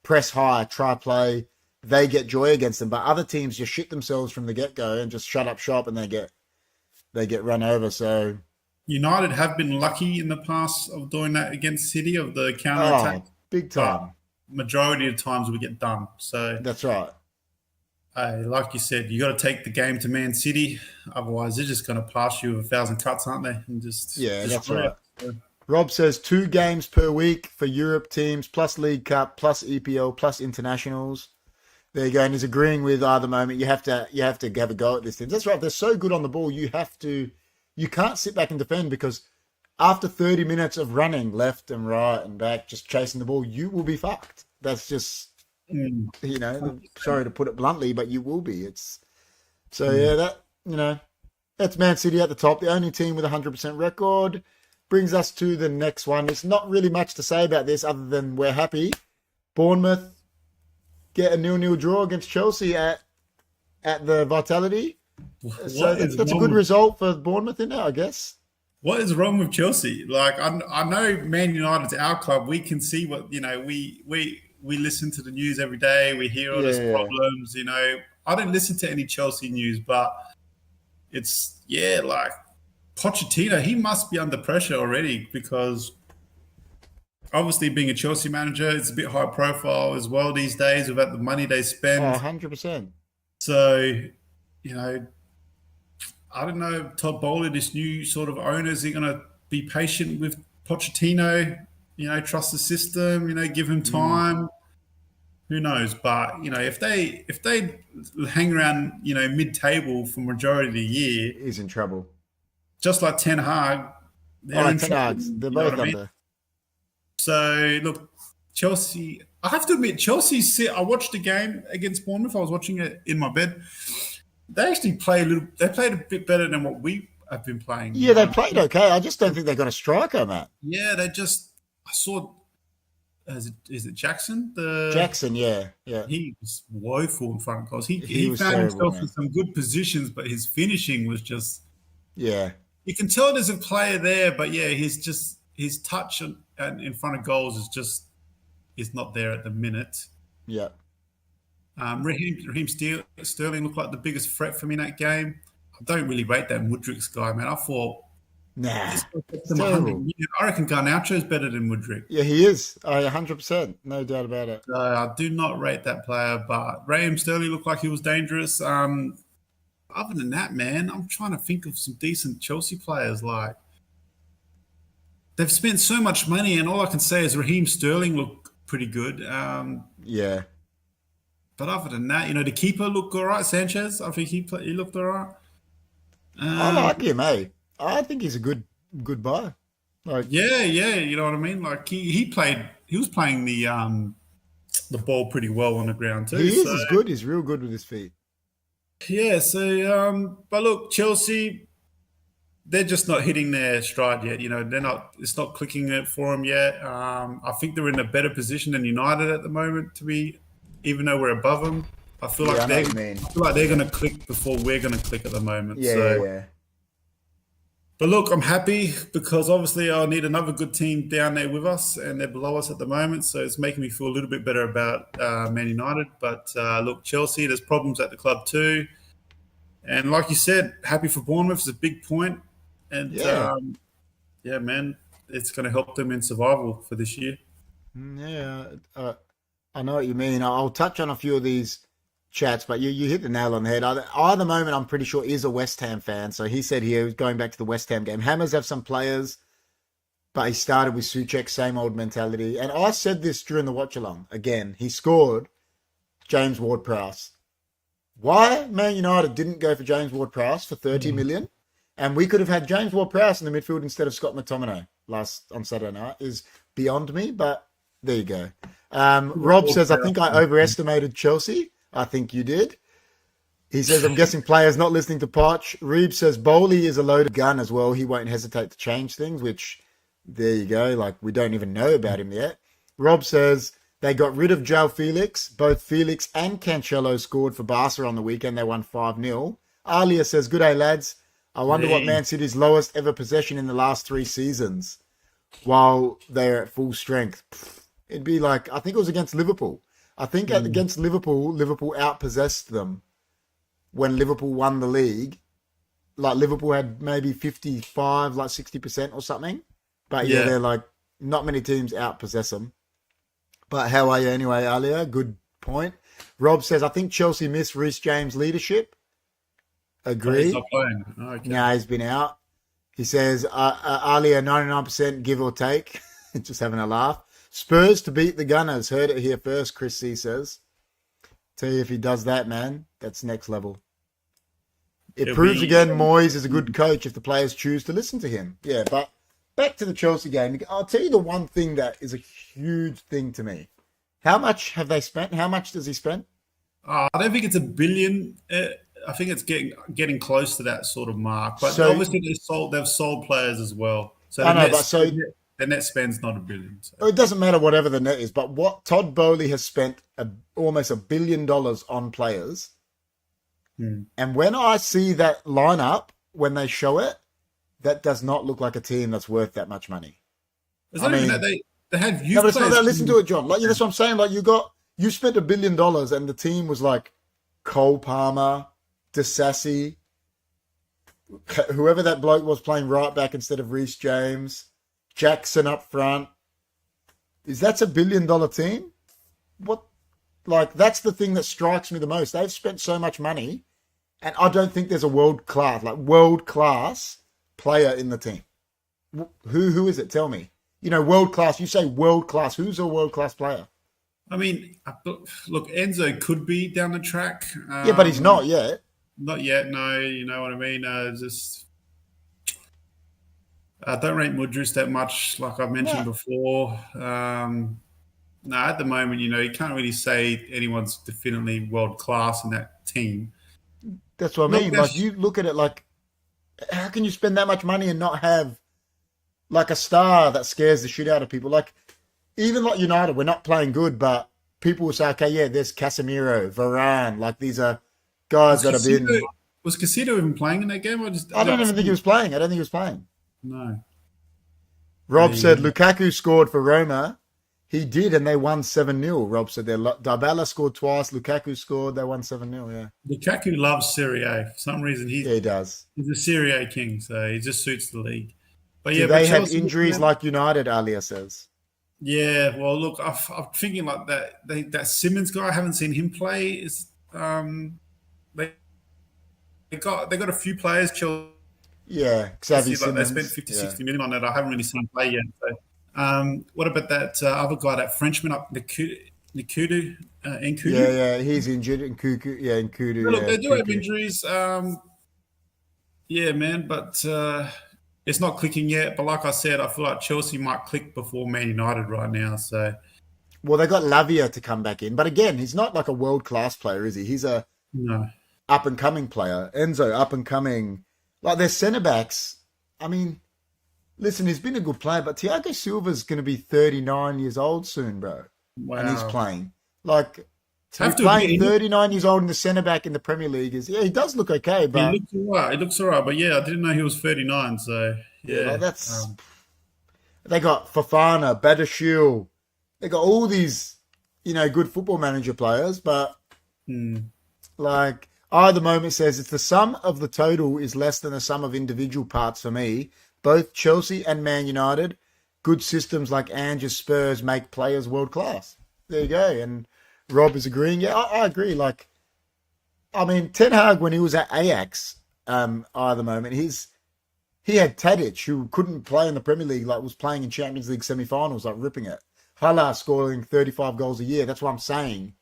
press high, try play. They get joy against them, but other teams just shit themselves from the get-go and just shut up shop, and they get run over. So United have been lucky in the past of doing that against City, of the counter-attack. Big time. Majority of times we get done. So that's right. Like you said, you got to take the game to Man City. Otherwise, they're just going to pass you 1,000 cuts, aren't they? And that's right. So. Rob says 2 games per week for Europe teams, plus League Cup, plus EPL, plus internationals. There you go, and he's agreeing with the moment. You have to have a go at this thing. That's right. They're so good on the ball. You can't sit back and defend, because after 30 minutes of running left and right and back, just chasing the ball, you will be fucked. That's just, sorry to put it bluntly, but you will be. That's Man City at the top, the only team with a 100% record. Brings us to the next one. It's not really much to say about this other than we're happy. Bournemouth get a 0-0 draw against Chelsea at the Vitality. So that's a good result for Bournemouth in there, I guess. What is wrong with Chelsea? Like, I know Man United's our club. We can see what, we listen to the news every day. We hear all these problems, I don't listen to any Chelsea news, but it's, like Pochettino, he must be under pressure already, because obviously, being a Chelsea manager, it's a bit high profile as well these days without the money they spend. 100%. So, I don't know, Todd Bowley, this new sort of owner, is he going to be patient with Pochettino? Trust the system, give him time. who knows? But if they hang around mid-table for majority of the year, He's in trouble. just like Ten Hag, they're Oh, in Ten trouble. Hag's. They're You know both what I mean? under. So look, Chelsea. I have to admit, Chelsea. I watched the game against Bournemouth. I was watching it in my bed. They actually They played a bit better than what we have been playing. Yeah, they played okay. I just don't think they got a striker, Matt. Yeah, they just. I saw. Is it Jackson? Jackson, yeah. He was woeful in front of goals. He was found terrible, himself man. in some good positions, but his finishing was just. Yeah. You can tell there's a player there, but yeah, his touch in front of goals is not there at the minute. Yeah. Raheem Sterling looked like the biggest threat for me in that game. I don't really rate that Mudrik's guy, man. I thought, Nah. it's terrible. I reckon Garnacho is better than Mudrik. Yeah, he is. 100%. No doubt about it. I do not rate that player, but Raheem Sterling looked like he was dangerous. Other than that, man, I'm trying to think of some decent Chelsea players. Like, they've spent so much money, and all I can say is Raheem Sterling looked pretty good. Yeah. But other than that, the keeper looked all right. Sanchez, I think he looked all right. I like him, eh? I think he's a good buy. Like, Yeah, you know what I mean. Like he was playing the ball pretty well on the ground too. he is so, as good. He's real good with his feet. Yeah. So, but look, Chelsea, they're just not hitting their stride yet. They're not. It's not clicking it for them yet. I think they're in a better position than United at the moment to be, even though we're above them. I feel Yeah, like I know what you mean. they're going to click before we're going to click at the moment. Yeah. But look, I'm happy because obviously I need another good team down there with us, and they're below us at the moment. So it's making me feel a little bit better about Man United. But look, Chelsea, there's problems at the club too. And like you said, happy for Bournemouth. It's a big point. And Yeah. man, it's going to help them in survival for this year. Yeah. I know what you mean. I'll touch on a few of these chats, but you hit the nail on the head. At the moment, I'm pretty sure is a West Ham fan. So he said here, going back to the West Ham game, Hammers have some players, but he started with Souček, same old mentality. And I said this during the watch along. Again, he scored James Ward-Prowse. Why Man United didn't go for James Ward-Prowse for 30 million? And we could have had James Ward-Prowse in the midfield instead of Scott McTominay on Saturday night is beyond me, but there you go. Rob says, I think I overestimated Chelsea. I think you did. He says, I'm guessing players not listening to Poch. Reeb says, Bowley is a loaded gun as well. He won't hesitate to change things, which, there you go. Like, we don't even know about him yet. Rob says, they got rid of João Felix. Both Felix and Cancelo scored for Barca on the weekend. They won 5-0. Alia says, good day, lads. I wonder what Man City's lowest ever possession in the last 3 seasons while they're at full strength. It'd be like, I think it was against Liverpool. I think against Liverpool outpossessed them when Liverpool won the league. Like, Liverpool had maybe 55, like 60% or something. But yeah, they're like, not many teams outpossess them. But how are you anyway, Alia? Good point. Rob says, I think Chelsea missed Reece James' leadership. Agree. He's not playing. Okay. No, he's been out. He says, Alia, 99% give or take. Just having a laugh. Spurs to beat the Gunners. Heard it here first, Chris C says. Tell you if he does that, man, that's next level. It proves again Moyes is a good coach if the players choose to listen to him. Yeah, but back to the Chelsea game. I'll tell you the one thing that is a huge thing to me. How much have they spent? How much does he spend? I don't think it's $1 billion. I think it's getting close to that sort of mark. But obviously they've sold players as well. So I know, but the net spend's not $1 billion. So. It doesn't matter whatever the net is, but what Todd Bowley has spent almost $1 billion on players. And when I see that lineup, when they show it, that does not look like a team that's worth that much money. I mean, they had youth no, but it's not players. that. Listen to it, John. Like, that's what I'm saying. Like, you spent $1 billion, and the team was like Cole Palmer, Disassi, whoever that bloke was playing right back instead of Reece James, Jackson up front. That's $1 billion team? What? Like, that's the thing that strikes me the most. They've spent so much money, and I don't think there's a world class player in the team. Who is it? Tell me. World class. You say world class. Who's a world class player? I mean, look, Enzo could be down the track. Yeah, but he's not yet. Not yet, no. You know what I mean? Just don't rate Mudryk that much, like I've mentioned No, before. No, at the moment, you can't really say anyone's definitely world class in that team. that's what I Look, mean. Like, you look at it like, how can you spend that much money and not have like a star that scares the shit out of people? Like, even like United, we're not playing good, but people will say, okay, yeah, there's Casemiro, Varane. Like, these are guys that have been. Was Casito even playing in that game? I don't even think he was playing. I don't think he was playing. No. Rob said Lukaku scored for Roma. He did, and they won 7-0. Rob said Dybala scored twice. Lukaku scored. They won 7-0, yeah. Lukaku loves Serie A. For some reason, he does. He's a Serie A king, so he just suits the league. But Do they have injuries like United, Alia says? Yeah, well, look, I'm thinking like that. That Simmons guy, I haven't seen him play. Is they got a few players. Chelsea, Yeah, Xavi like they Simmons. spent 50-60 million on it. I haven't really seen him play yet. So, what about that other guy, that Frenchman up Nkudu? Nkudu? Yeah, he's injured. Nkudu, yeah, Nkudu. Well, look, yeah, they do Nkudu. have injuries. Yeah, man, but it's not clicking yet. But like I said, I feel like Chelsea might click before Man United right now. So, well, they got Lavia to come back in, but again, he's not like a world class player, is he? He's a up and coming player. Enzo, up and coming. Like their centre backs. I mean, listen, he's been a good player, but Thiago Silva's going to be 39 years old soon, bro. Wow. And he's playing. Like, playing 39 years old in the centre back in the Premier League is, yeah, he does look okay, but. He looks all right. But yeah, I didn't know he was 39. So, yeah. Like that's. They got Fofana, Badiashile. They got all these, good football manager players, but. Like, at the moment says it's the sum of the total is less than the sum of individual parts for me. Both Chelsea and Man United, good systems like Ange's Spurs make players world class. There you go. And Rob is agreeing. Yeah, I agree. Like, I mean, Ten Hag, when he was at Ajax, at the moment, he had Tadic, who couldn't play in the Premier League, like was playing in Champions League semi-finals, like ripping it. Hala scoring 35 goals a year. That's what I'm saying.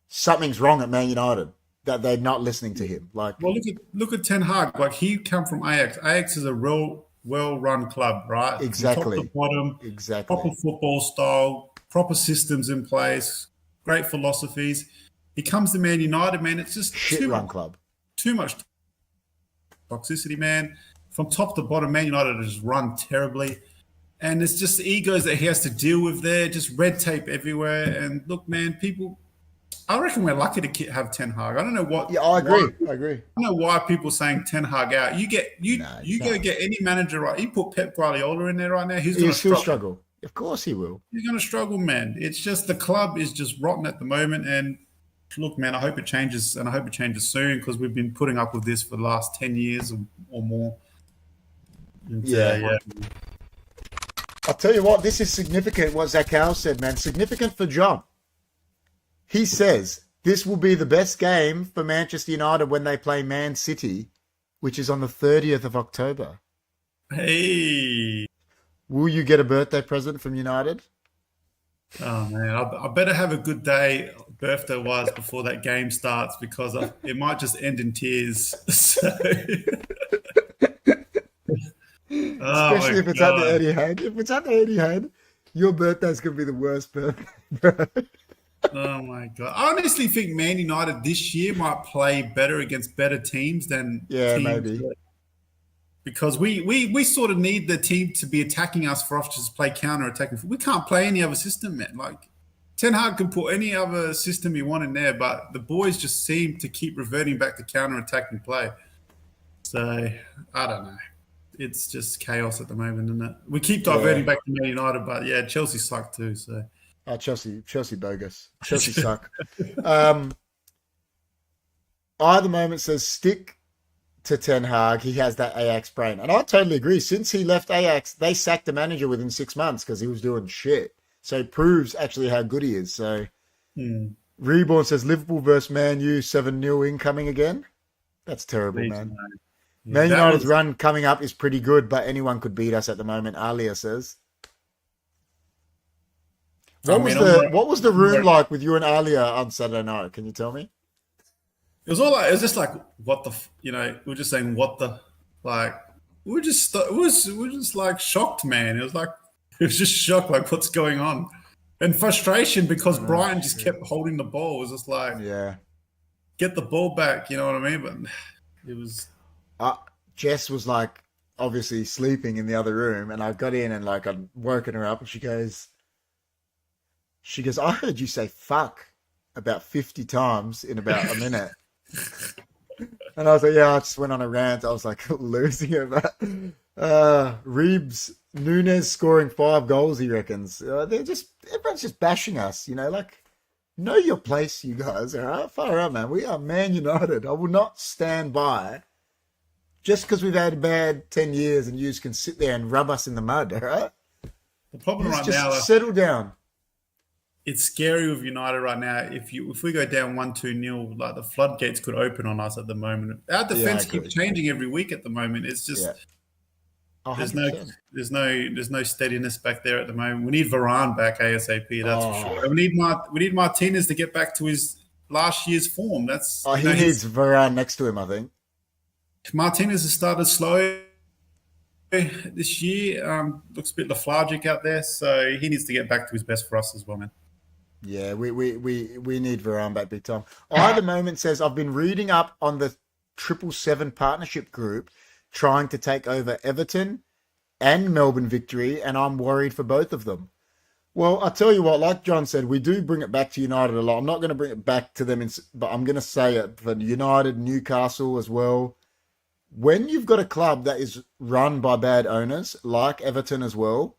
Something's wrong at Man United. That they're not listening to him. Like, well, look at Ten Hag. Like, he come from Ajax. Ajax is a real well-run club, right? Exactly. From top to bottom. Exactly. Proper football style, proper systems in place, great philosophies. He comes to Man United, man. It's just shit-run club. Too much toxicity, man. From top to bottom, Man United is run terribly. And it's just the egos that he has to deal with there, just red tape everywhere. And look, man, I reckon we're lucky to have Ten Hag. I don't know what. Yeah, I agree. I don't know why people are saying Ten Hag out. You go get any manager right. You put Pep Guardiola in there right now. He'll still struggle. Of course he will. He's going to struggle, man. It's just the club is just rotten at the moment. And look, man, I hope it changes, and I hope it changes soon, because we've been putting up with this for the last 10 years or more. And, yeah. I'll tell you what. This is significant. What Zakal said, man. Significant for John. He says this will be the best game for Manchester United when they play Man City, which is on the 30th of October. Hey. Will you get a birthday present from United? Oh, man. I better have a good day, birthday-wise, before that game starts, because it might just end in tears. So. Especially if it's at the Etihad. If it's at the Etihad, your birthday's going to be the worst birthday. Oh, my God. I honestly think Man United this year might play better against better teams than teams. Maybe. Because we sort of need the team to be attacking us for us to just play counter-attacking. We can't play any other system, man. Like, Ten Hag can put any other system you want in there, but the boys just seem to keep reverting back to counter-attacking play. So, I don't know. It's just chaos at the moment, isn't it? We keep diverting back to Man United, but, yeah, Chelsea suck too, so... Chelsea bogus. Chelsea suck. At the moment says stick to Ten Hag. He has that Ajax brain. And I totally agree. Since he left Ajax, they sacked the manager within 6 months because he was doing shit. So it proves actually how good he is. So Reborn says Liverpool versus Man U 7-0 incoming again. That's terrible, man. Yeah, Man United's run coming up is pretty good, but anyone could beat us at the moment, Alia says. I mean, I'm not, what was the room like with you and Alia on Saturday night? Can you tell me? it was all like, it was just like, what the, we were just saying, what the, like, we were just like shocked, man. It was just shocked, like, what's going on? And frustration because Brighton just kept holding the ball. It was just like, Yeah. get the ball back, you know what I mean? But it was. Jess was like obviously sleeping in the other room, and I got in and like I'm woken her up, and she goes, I heard you say fuck about 50 times in about a minute. And I was like, yeah, I just went on a rant. I was like losing it. But Reeves, Nunes scoring 5 goals, he reckons. Everyone's just bashing us, like, know your place, you guys. All right, far out, man. We are Man United. I will not stand by just because we've had a bad 10 years and you can sit there and rub us in the mud, all right? The problem right just now, settle down. It's scary with United right now. If we go down 1-2-0, like the floodgates could open on us at the moment. Our defense keeps changing every week at the moment. It's just there's no steadiness back there at the moment. We need Varane back ASAP. That's for sure. And we need Martinez to get back to his last year's form. He needs Varane next to him, I think. Martinez has started slow this year. Looks a bit lethargic out there, so he needs to get back to his best for us as well, man. Yeah, we need Varane back big time. At the moment says, I've been reading up on the 777 partnership group trying to take over Everton and Melbourne Victory, and I'm worried for both of them. Well, I'll tell you what, like John said, we do bring it back to United a lot. I'm not going to bring it back to them, but I'm going to say it for United, Newcastle as well. When you've got a club that is run by bad owners, like Everton as well,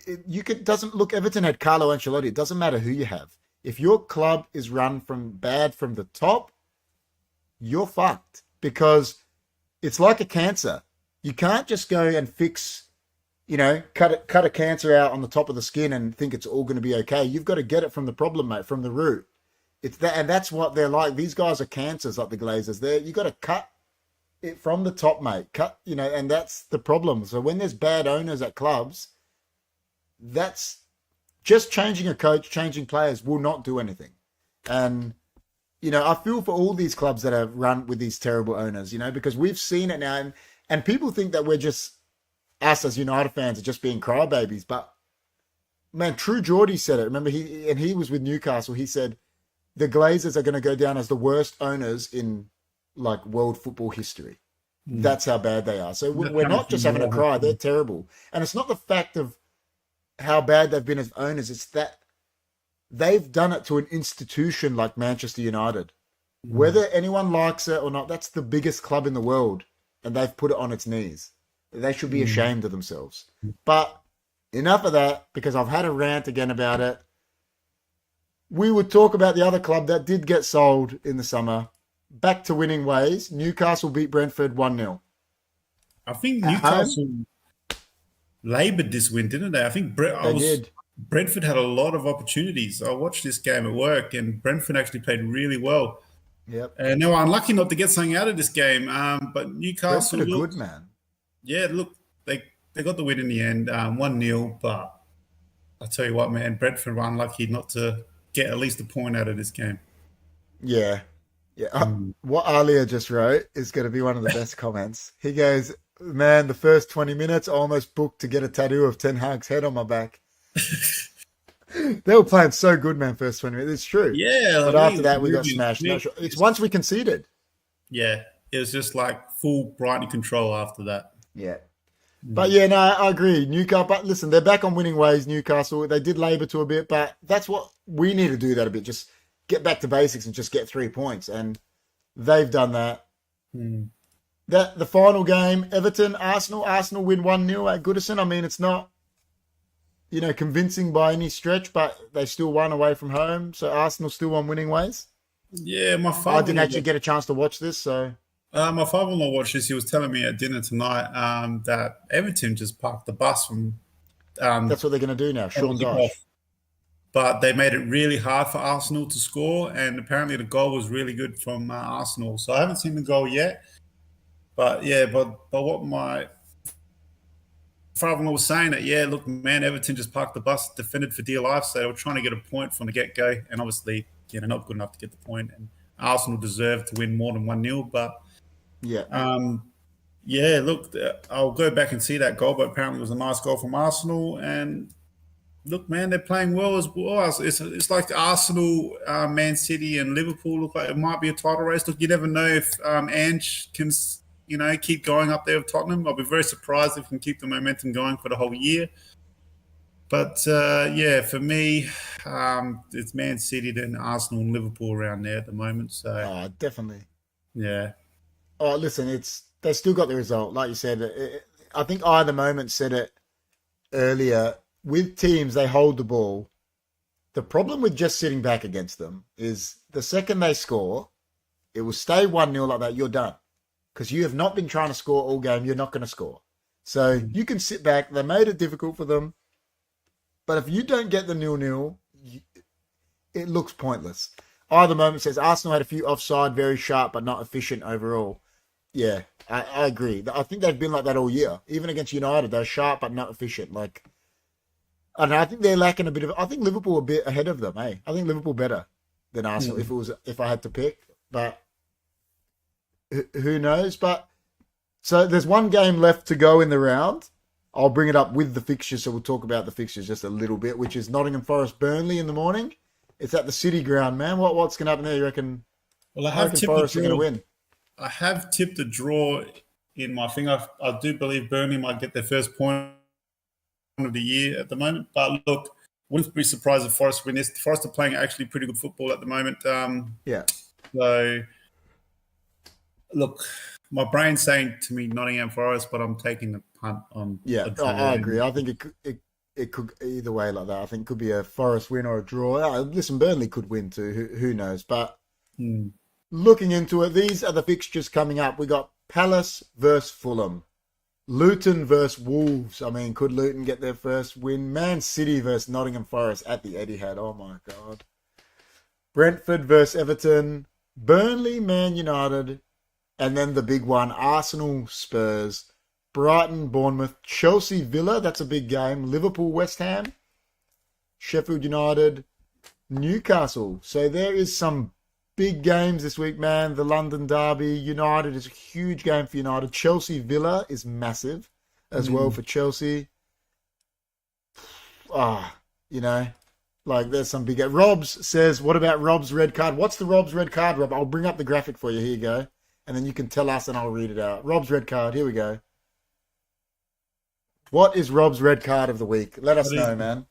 Everton had Carlo Ancelotti. It doesn't matter who you have. If your club is run from the top, you're fucked, because it's like a cancer. You can't just go and fix, cut a cancer out on the top of the skin and think it's all going to be okay. You've got to get it from the problem, mate, from the root. It's that, and that's what they're like. These guys are cancers, like the Glazers. You got to cut it from the top, mate. And that's the problem. So when there's bad owners at clubs, that's just changing a coach, changing players will not do anything. And I feel for all these clubs that are run with these terrible owners, because we've seen it now, and people think that we're just, us as United fans are just being crybabies. But man, True Geordie said it. Remember, he was with Newcastle. He said the Glazers are going to go down as the worst owners in like world football history. That's how bad they are. So we're not just having a cry. They're terrible. And it's not the fact of how bad they've been as owners. It's that they've done it to an institution like Manchester United. Whether anyone likes it or not, that's the biggest club in the world, and they've put it on its knees. They should be ashamed of themselves. But enough of that, because I've had a rant again about it. We would talk about the other club that did get sold in the summer. Back to winning ways. Newcastle beat Brentford 1-0. I think Newcastle laboured this win, didn't they? I think Brentford had a lot of opportunities. I watched this game at work, and Brentford actually played really well. Yep. And they were unlucky not to get something out of this game. But Newcastle Brentford are good, man. Yeah, look, they got the win in the end, 1-0. But I tell you what, man, Brentford were unlucky not to get at least a point out of this game. Yeah. What Alia just wrote is going to be one of the best comments. He goes, man, the first 20 minutes I almost booked to get a tattoo of Ten Hag's head on my back. They were playing so good, man, first 20 minutes. It's true. Yeah. But after that, we got smashed. It's once we conceded. Yeah. It was just like full Brighton control after that. Yeah. But yeah, no, I agree. Newcastle, but listen, they're back on winning ways, Newcastle. They did labour to a bit, but that's what we need to do that a bit. Just get back to basics and just get 3 points. And they've done that. The final game, Everton, Arsenal win 1-0 at Goodison. I mean, it's not, convincing by any stretch, but they still won away from home. So Arsenal still on winning ways. Yeah, my father. I didn't actually get a chance to watch this, so. My father-in-law watched this. He was telling me at dinner tonight that Everton just parked the bus from. That's what they're going to do now, Sean Dyche. But they made it really hard for Arsenal to score, and apparently the goal was really good from Arsenal. So I haven't seen the goal yet. But yeah, but what my father-in-law was saying that, yeah, look, man, Everton just parked the bus, defended for dear life, so they were trying to get a point from the get-go, and obviously, not good enough to get the point. And Arsenal deserved to win more than 1-0, but Yeah. yeah, look, I'll go back and see that goal, but apparently it was a nice goal from Arsenal. And look, man, they're playing well as well. It's like Arsenal, Man City, and Liverpool look like it might be a title race. Look, you never know if Ange can, keep going up there with Tottenham. I'll be very surprised if he can keep the momentum going for the whole year. But yeah, for me, it's Man City, then Arsenal and Liverpool around there at the moment. So definitely. yeah. Oh, listen, they still got the result. Like you said, I think I, at the moment, said it earlier. With teams, they hold the ball. The problem with just sitting back against them is the second they score, it will stay 1-0 like that. You're done. Because you have not been trying to score all game. You're not going to score. So you can sit back. They made it difficult for them. But if you don't get the 0-0, it looks pointless. I, at the moment, says Arsenal had a few offside, very sharp, but not efficient overall. Yeah, I agree. I think they've been like that all year. Even against United, they're sharp but not efficient. Like, I don't know, I think they're lacking a bit of. I think Liverpool a bit ahead of them. I think Liverpool better than Arsenal if I had to pick. But who knows? But so there's one game left to go in the round. I'll bring it up with the fixtures, so we'll talk about the fixtures just a little bit, which is Nottingham Forest Burnley in the morning. It's at the City Ground, man. What's going to happen there? You reckon? Well, I reckon Forest are going to win. I have tipped a draw in my thing. I do believe Burnley might get their first point of the year at the moment. But look, wouldn't be surprised if Forest win this. Forest are playing actually pretty good football at the moment. Yeah. So, look, my brain's saying to me Nottingham Forest, but I'm taking the punt on. Yeah, I agree. I think it could either way like that. I think it could be a Forest win or a draw. Listen, Burnley could win too. Who knows? But looking into it, these are the fixtures coming up. We got Palace versus Fulham, Luton versus Wolves. I mean, could Luton get their first win? Man City versus Nottingham Forest at the Etihad. Oh my God. Brentford versus Everton, Burnley, Man United, and then the big one, Arsenal Spurs, Brighton, Bournemouth, Chelsea, Villa. That's a big game. Liverpool, West Ham, Sheffield United, Newcastle. So there is some big games this week, man. The London Derby. United is a huge game for United. Chelsea, Villa is massive as well for Chelsea. Like there's some big. Robs says, what about Rob's red card? What's the Rob's red card, Rob? I'll bring up the graphic for you. Here you go. And then you can tell us and I'll read it out. Rob's red card. Here we go. What is Rob's red card of the week? Let us know, man.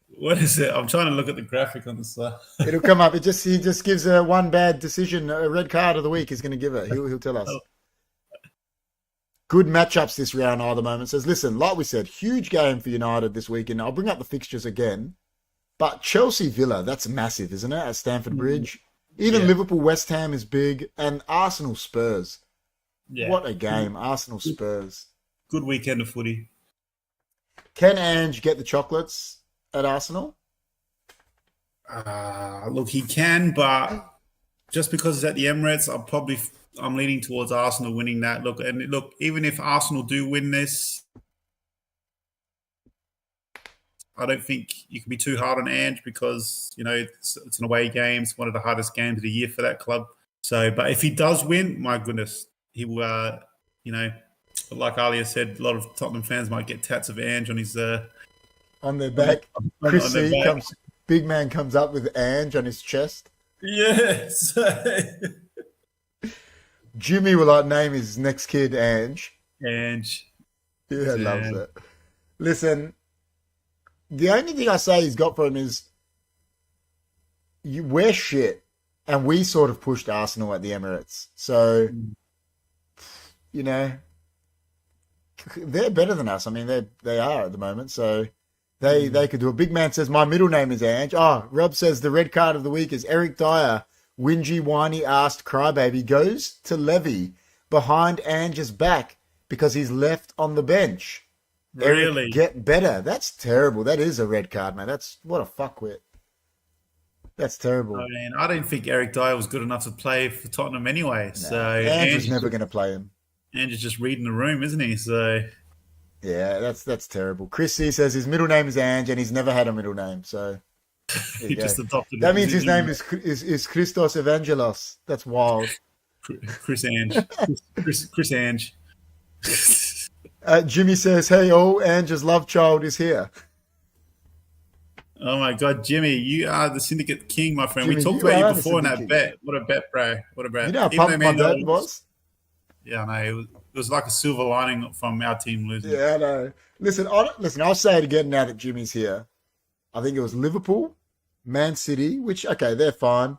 What is it? I'm trying to look at the graphic on the side. It'll come up. He just gives a one bad decision. A red card of the week he's going to give it. He'll tell us. Good matchups this round are the moment. Says, listen, like we said, huge game for United this weekend. I'll bring up the fixtures again. But Chelsea Villa, that's massive, isn't it? At Stamford Bridge. Even Liverpool West Ham is big. And Arsenal Spurs. Yeah. What a game. Arsenal Spurs. Good weekend of footy. Can Ange get the chocolates at Arsenal? Look, he can, but just because it's at the Emirates, I'm leaning towards Arsenal winning that. Look, even if Arsenal do win this, I don't think you can be too hard on Ange because, it's an away game. It's one of the hardest games of the year for that club. So, but if he does win, my goodness, he will, like Alia said, a lot of Tottenham fans might get tats of Ange on his... on their back. Chris C. Big man comes up with Ange on his chest. Yes. Jimmy will name his next kid Ange. Ange. Yeah, loves it. Listen, the only thing I say he's got for him is we're shit. And we sort of pushed Arsenal at the Emirates. So, they're better than us. I mean, they are at the moment. So they could do it. Big man says, my middle name is Ange. Oh, Rob says the red card of the week is Eric Dyer. Whingy, whiny, arsed crybaby goes to Levy behind Ange's back because he's left on the bench. Really? Eric, get better. That's terrible. That is a red card, man. That's what a fuckwit. That's terrible. I mean, I don't think Eric Dyer was good enough to play for Tottenham anyway. So Ange's never going to play him. Ange's just reading the room, isn't he? So Yeah, that's terrible. Chris C says his middle name is Ange and he's never had a middle name. So there you He go. just adopted That it. means his name is Christos Evangelos. That's wild. Chris Ange. Chris Ange. Jimmy says, "Hey, all Ange's love child is here." Oh my God, Jimmy, you are the syndicate king, my friend. Jimmy, We talked you about you are the before in syndicate that bet. What a bet, bro. What a You bet. know how Even though pumped my Man dad United was? yeah, no, it was like a silver lining from our team losing. Yeah, I know. Listen, I'll say it again now that Jimmy's here. I think it was Liverpool, Man City, which, okay, they're fine.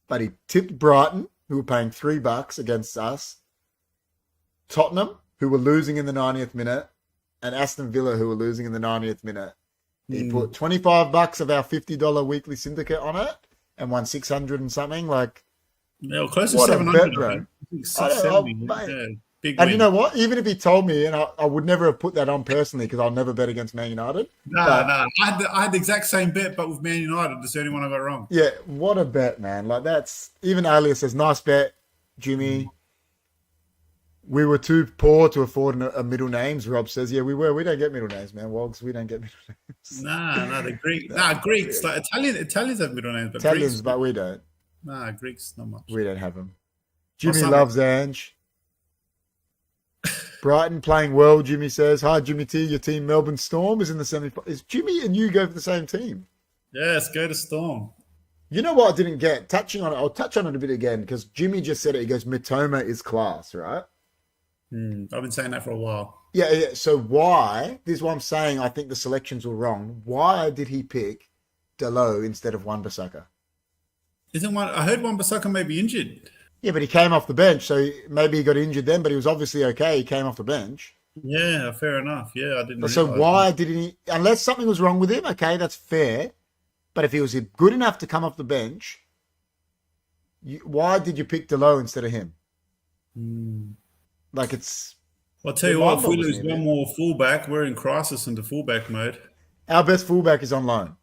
But he tipped Brighton, who were paying $3 against us. Tottenham, who were losing in the 90th minute. And Aston Villa, who were losing in the 90th minute. He put $25 of our $50 weekly syndicate on it and won 600 and something. Like, Yeah, close to what a 700, bet, bro. I think. I don't know, 670. mate. Yeah, big And win. you know what? Even if he told me, and I would never have put that on personally because I'll never bet against Man United. No. I had the exact same bet, but with Man United. That's the only one I got wrong. Yeah, what a bet, man. Like, that's, even Alias says, nice bet, Jimmy. We were too poor to afford a middle names. Rob says, yeah, we were. We don't get middle names, man. Wogs, we don't get middle names. Nah, the Greek. Nah, Greeks. Like Italians have middle names, but Italians, Greeks. but we don't. Nah, Greeks not much. We don't have them. Or Jimmy something. loves Ange. Brighton playing well, Jimmy says. Hi, Jimmy T. Your team, Melbourne Storm, is in the semi. Is Jimmy and you go for the same team? Yes, go to Storm. You know what I didn't get? Touching on it, I'll touch on it a bit again because Jimmy just said it. He goes, Mitoma is class, right? I've been saying that for a while. Yeah. So why? This is what I'm saying. I think the selections were wrong. Why did he pick Delo instead of Wan-Bissaka? Isn't one? I heard Wan-Bissaka may be injured. Yeah, but he came off the bench, so maybe he got injured then, but he was obviously okay. He came off the bench. Yeah, fair enough. Yeah, I didn't. So realise why didn't he? Unless something was wrong with him, okay, that's fair. But if he was good enough to come off the bench, why did you pick Delo instead of him? Like, it's I'll tell you what. If we lose one more fullback, we're in crisis into fullback mode. our best fullback is on loan.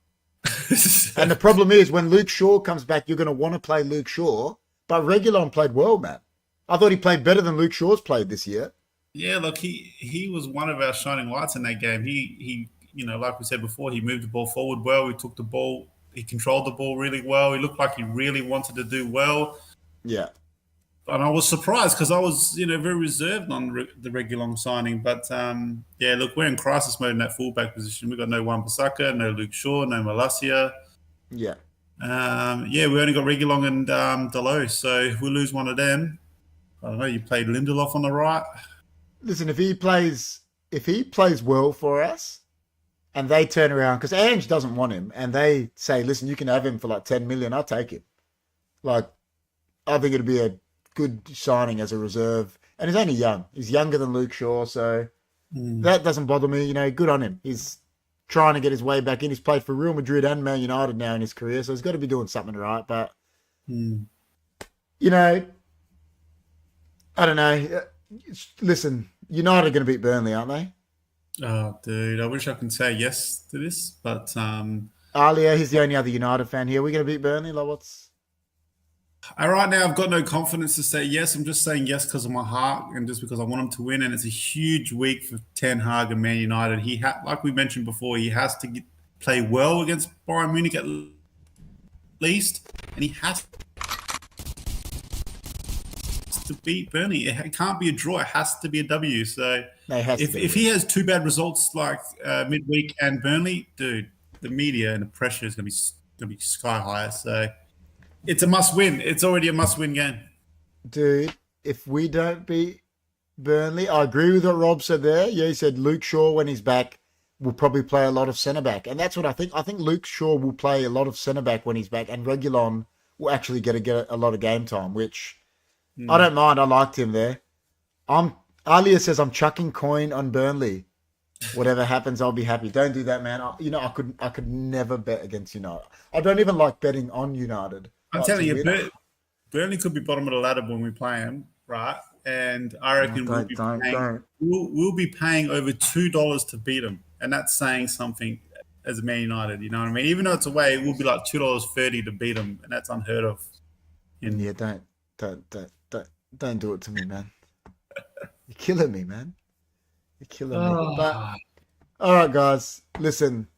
And the problem is when Luke Shaw comes back, you're going to want to play Luke Shaw. But Reguilon played well, man. I thought he played better than Luke Shaw's played this year. Yeah, look, he was one of our shining lights in that game. He like we said before, he moved the ball forward well. He took the ball. He controlled the ball really well. He looked like he really wanted to do well. Yeah. And I was surprised because I was, very reserved on the Reguilon signing. But, yeah, look, we're in crisis mode in that fullback position. We've got no Wan-Bissaka, no Luke Shaw, no Malacia. Yeah. Yeah, we only got Reguilon and Delo. So if we lose one of them, I don't know, you played Lindelof on the right. Listen, if he plays well for us and they turn around, because Ange doesn't want him, and they say, listen, you can have him for like 10 million, I'll take him. Like, I think it'd be a good signing as a reserve. And he's only young. He's younger than Luke Shaw, so that doesn't bother me. Good on him. He's trying to get his way back in. He's played for Real Madrid and Man United now in his career, so he's got to be doing something right. But, I don't know. Listen, United are going to beat Burnley, aren't they? Oh, dude, I wish I could say yes to this, but Alia, he's the only other United fan here. We're going to beat Burnley? Like, what's... right now I've got no confidence to say yes. I'm just saying yes because of my heart and just because I want him to win. And it's a huge week for Ten Hag and Man United. Like we mentioned before, he has to play well against Bayern Munich at least, and he has to beat Burnley. It can't be a draw. It has to be a W. So if he has two bad results like midweek and Burnley, dude, the media and the pressure is going to be sky high. So it's a must-win. It's already a must-win game. Dude, if we don't beat Burnley, I agree with what Rob said there. Yeah, he said Luke Shaw, when he's back, will probably play a lot of centre-back. And that's what I think. I think Luke Shaw will play a lot of centre-back when he's back, and Reguilon will actually get a lot of game time, which I don't mind. I liked him there. Alia says, I'm chucking coin on Burnley. Whatever happens, I'll be happy. Don't do that, man. I could never bet against United. I don't even like betting on United. I'm telling you, Burnley could be bottom of the ladder when we play them, right? And I reckon we'll be paying over $2 to beat them, and that's saying something as a Man United. You know what I mean? Even though it's away, it will be like $2.30 to beat them, and that's unheard of. Yeah, don't do it to me, man. You're killing me, man. You're killing me. But Oh, all right, guys, listen.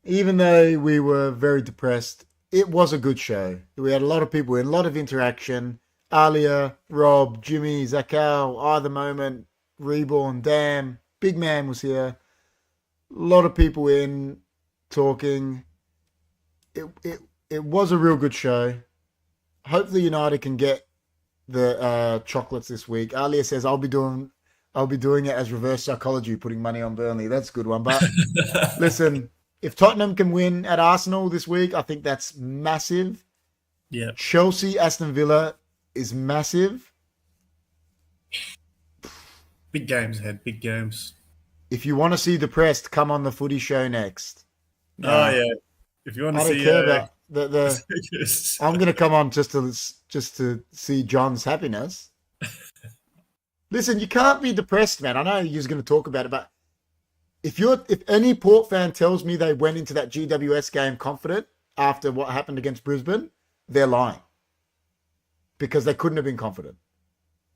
Even though we were very depressed, it was a good show. We had a lot of people in, a lot of interaction. Alia, Rob, Jimmy, Zakal, Either Moment, Reborn, Dan, Big Man was here. A lot of people in talking. It was a real good show. Hopefully United can get the chocolates this week. Alia says I'll be doing it as reverse psychology, putting money on Burnley. That's a good one. But listen, if Tottenham can win at Arsenal this week, I think that's massive. yeah. Chelsea, Aston Villa is massive. Big games ahead. Big games. If you want to see depressed, come on the footy show next. Oh yeah. If you want to I don't see, care about the. I'm going to come on just to see John's happiness. Listen, you can't be depressed, man. I know you're going to talk about it, but if any Port fan tells me they went into that GWS game confident after what happened against Brisbane, they're lying. Because they couldn't have been confident.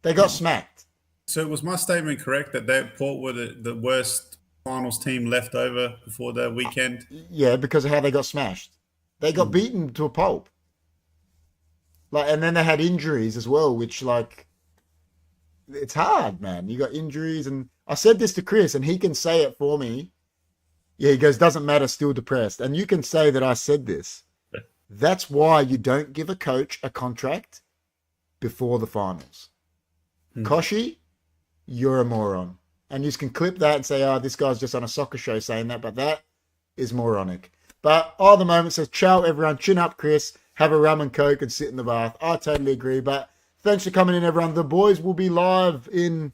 They got smacked. So was my statement correct that Port were the worst finals team left over before the weekend? Yeah, because of how they got smashed. They got beaten to a pulp. And then they had injuries as well, which it's hard, man. You got injuries, and I said this to Chris, and he can say it for me. Yeah, he goes, doesn't matter, still depressed. And you can say that I said this. That's why you don't give a coach a contract before the finals. Koshi, you're a moron. And you can clip that and say, this guy's just on a soccer show saying that, but that is moronic. But all the moment says, ciao, everyone. Chin up, Chris. Have a rum and coke and sit in the bath. I totally agree, but thanks for coming in, everyone. The boys will be live in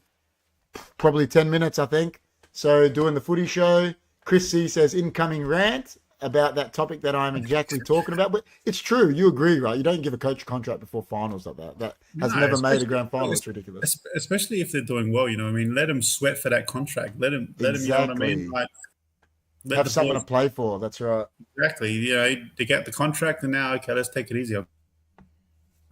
probably 10 minutes, I think. So doing the footy show. Chris C says incoming rant about that topic that I'm exactly talking about. But it's true. You agree, right? You don't give a coach a contract before finals like that. That has never made a grand final. It's ridiculous. Especially if they're doing well, you know what I mean? Let them sweat for that contract. Let them, you know what I mean? Have something to play for. That's right. Exactly. You know, they get the contract and now, okay, let's take it easy. I've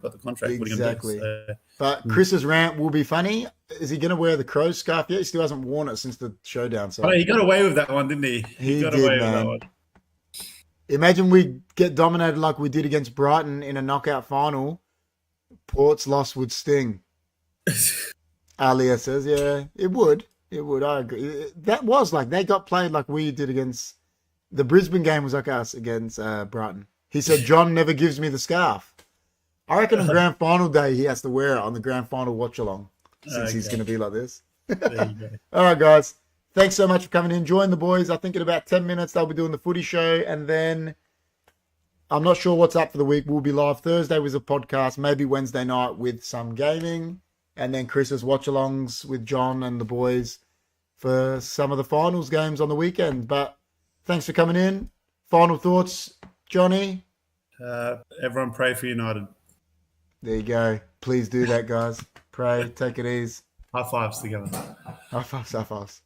got the contract. Exactly. What are you gonna do? But Chris's rant will be funny. Is he going to wear the crow scarf yet? He still hasn't worn it since the showdown. So he got away with that one, didn't he? He got did, away man. with that one. Imagine we get dominated like we did against Brighton in a knockout final. Port's loss would sting. Alia says, yeah, it would. It would. I agree. That was they got played like we did against the Brisbane game was like us against Brighton. He said, John never gives me the scarf. I reckon on grand final day he has to wear it on the grand final watch along since he's going to be like this. There you go. All right, guys. Thanks so much for coming in. Join the boys. I think in about 10 minutes they'll be doing the footy show. And then I'm not sure what's up for the week. We'll be live Thursday with a podcast, maybe Wednesday night with some gaming. And then Chris's watch-alongs with John and the boys for some of the finals games on the weekend. But thanks for coming in. Final thoughts, Johnny? Everyone pray for United. There you go. Please do that, guys. Pray. Take it easy. High fives together. High fives, high fives.